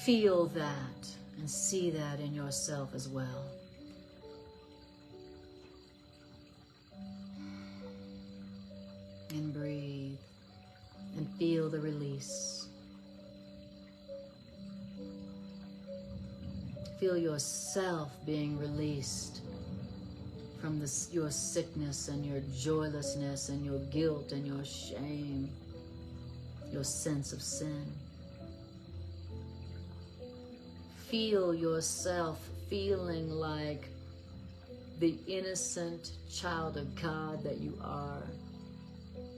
feel that and see that in yourself as well. And breathe and feel the release. Feel yourself being released from your sickness and your joylessness and your guilt and your shame, your sense of sin. Feel yourself feeling like the innocent child of God that you are.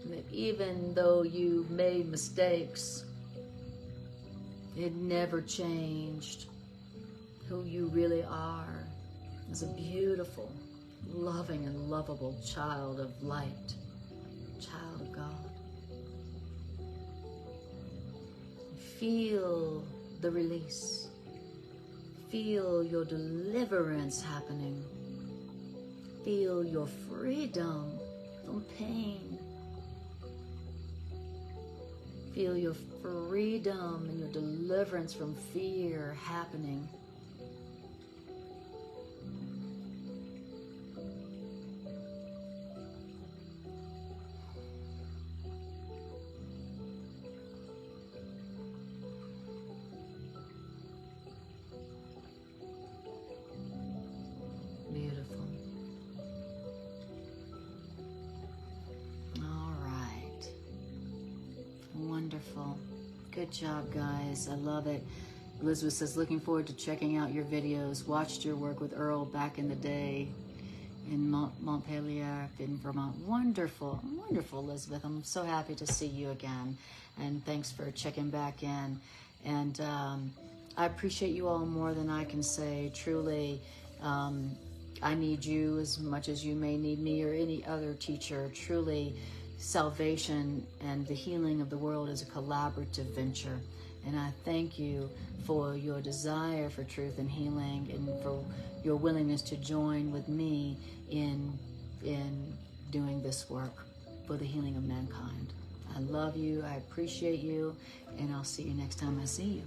And that even though you made mistakes, it never changed who you really are as a beautiful, loving and lovable child of light, child of God. Feel the release. Feel your deliverance happening. Feel your freedom from pain. Feel your freedom and your deliverance from fear happening. Beautiful. All right. Wonderful. Good job, guys. I love it. Elizabeth says, looking forward to checking out your videos. Watched your work with Earl back in the day in Montpelier, in Vermont. Wonderful. Wonderful, Elizabeth. I'm so happy to see you again. And thanks for checking back in. And I appreciate you all more than I can say. Truly, I need you as much as you may need me or any other teacher. Truly, salvation and the healing of the world is a collaborative venture. And I thank you for your desire for truth and healing, and for your willingness to join with me in doing this work for the healing of mankind. I love you. I appreciate you. And I'll see you next time I see you.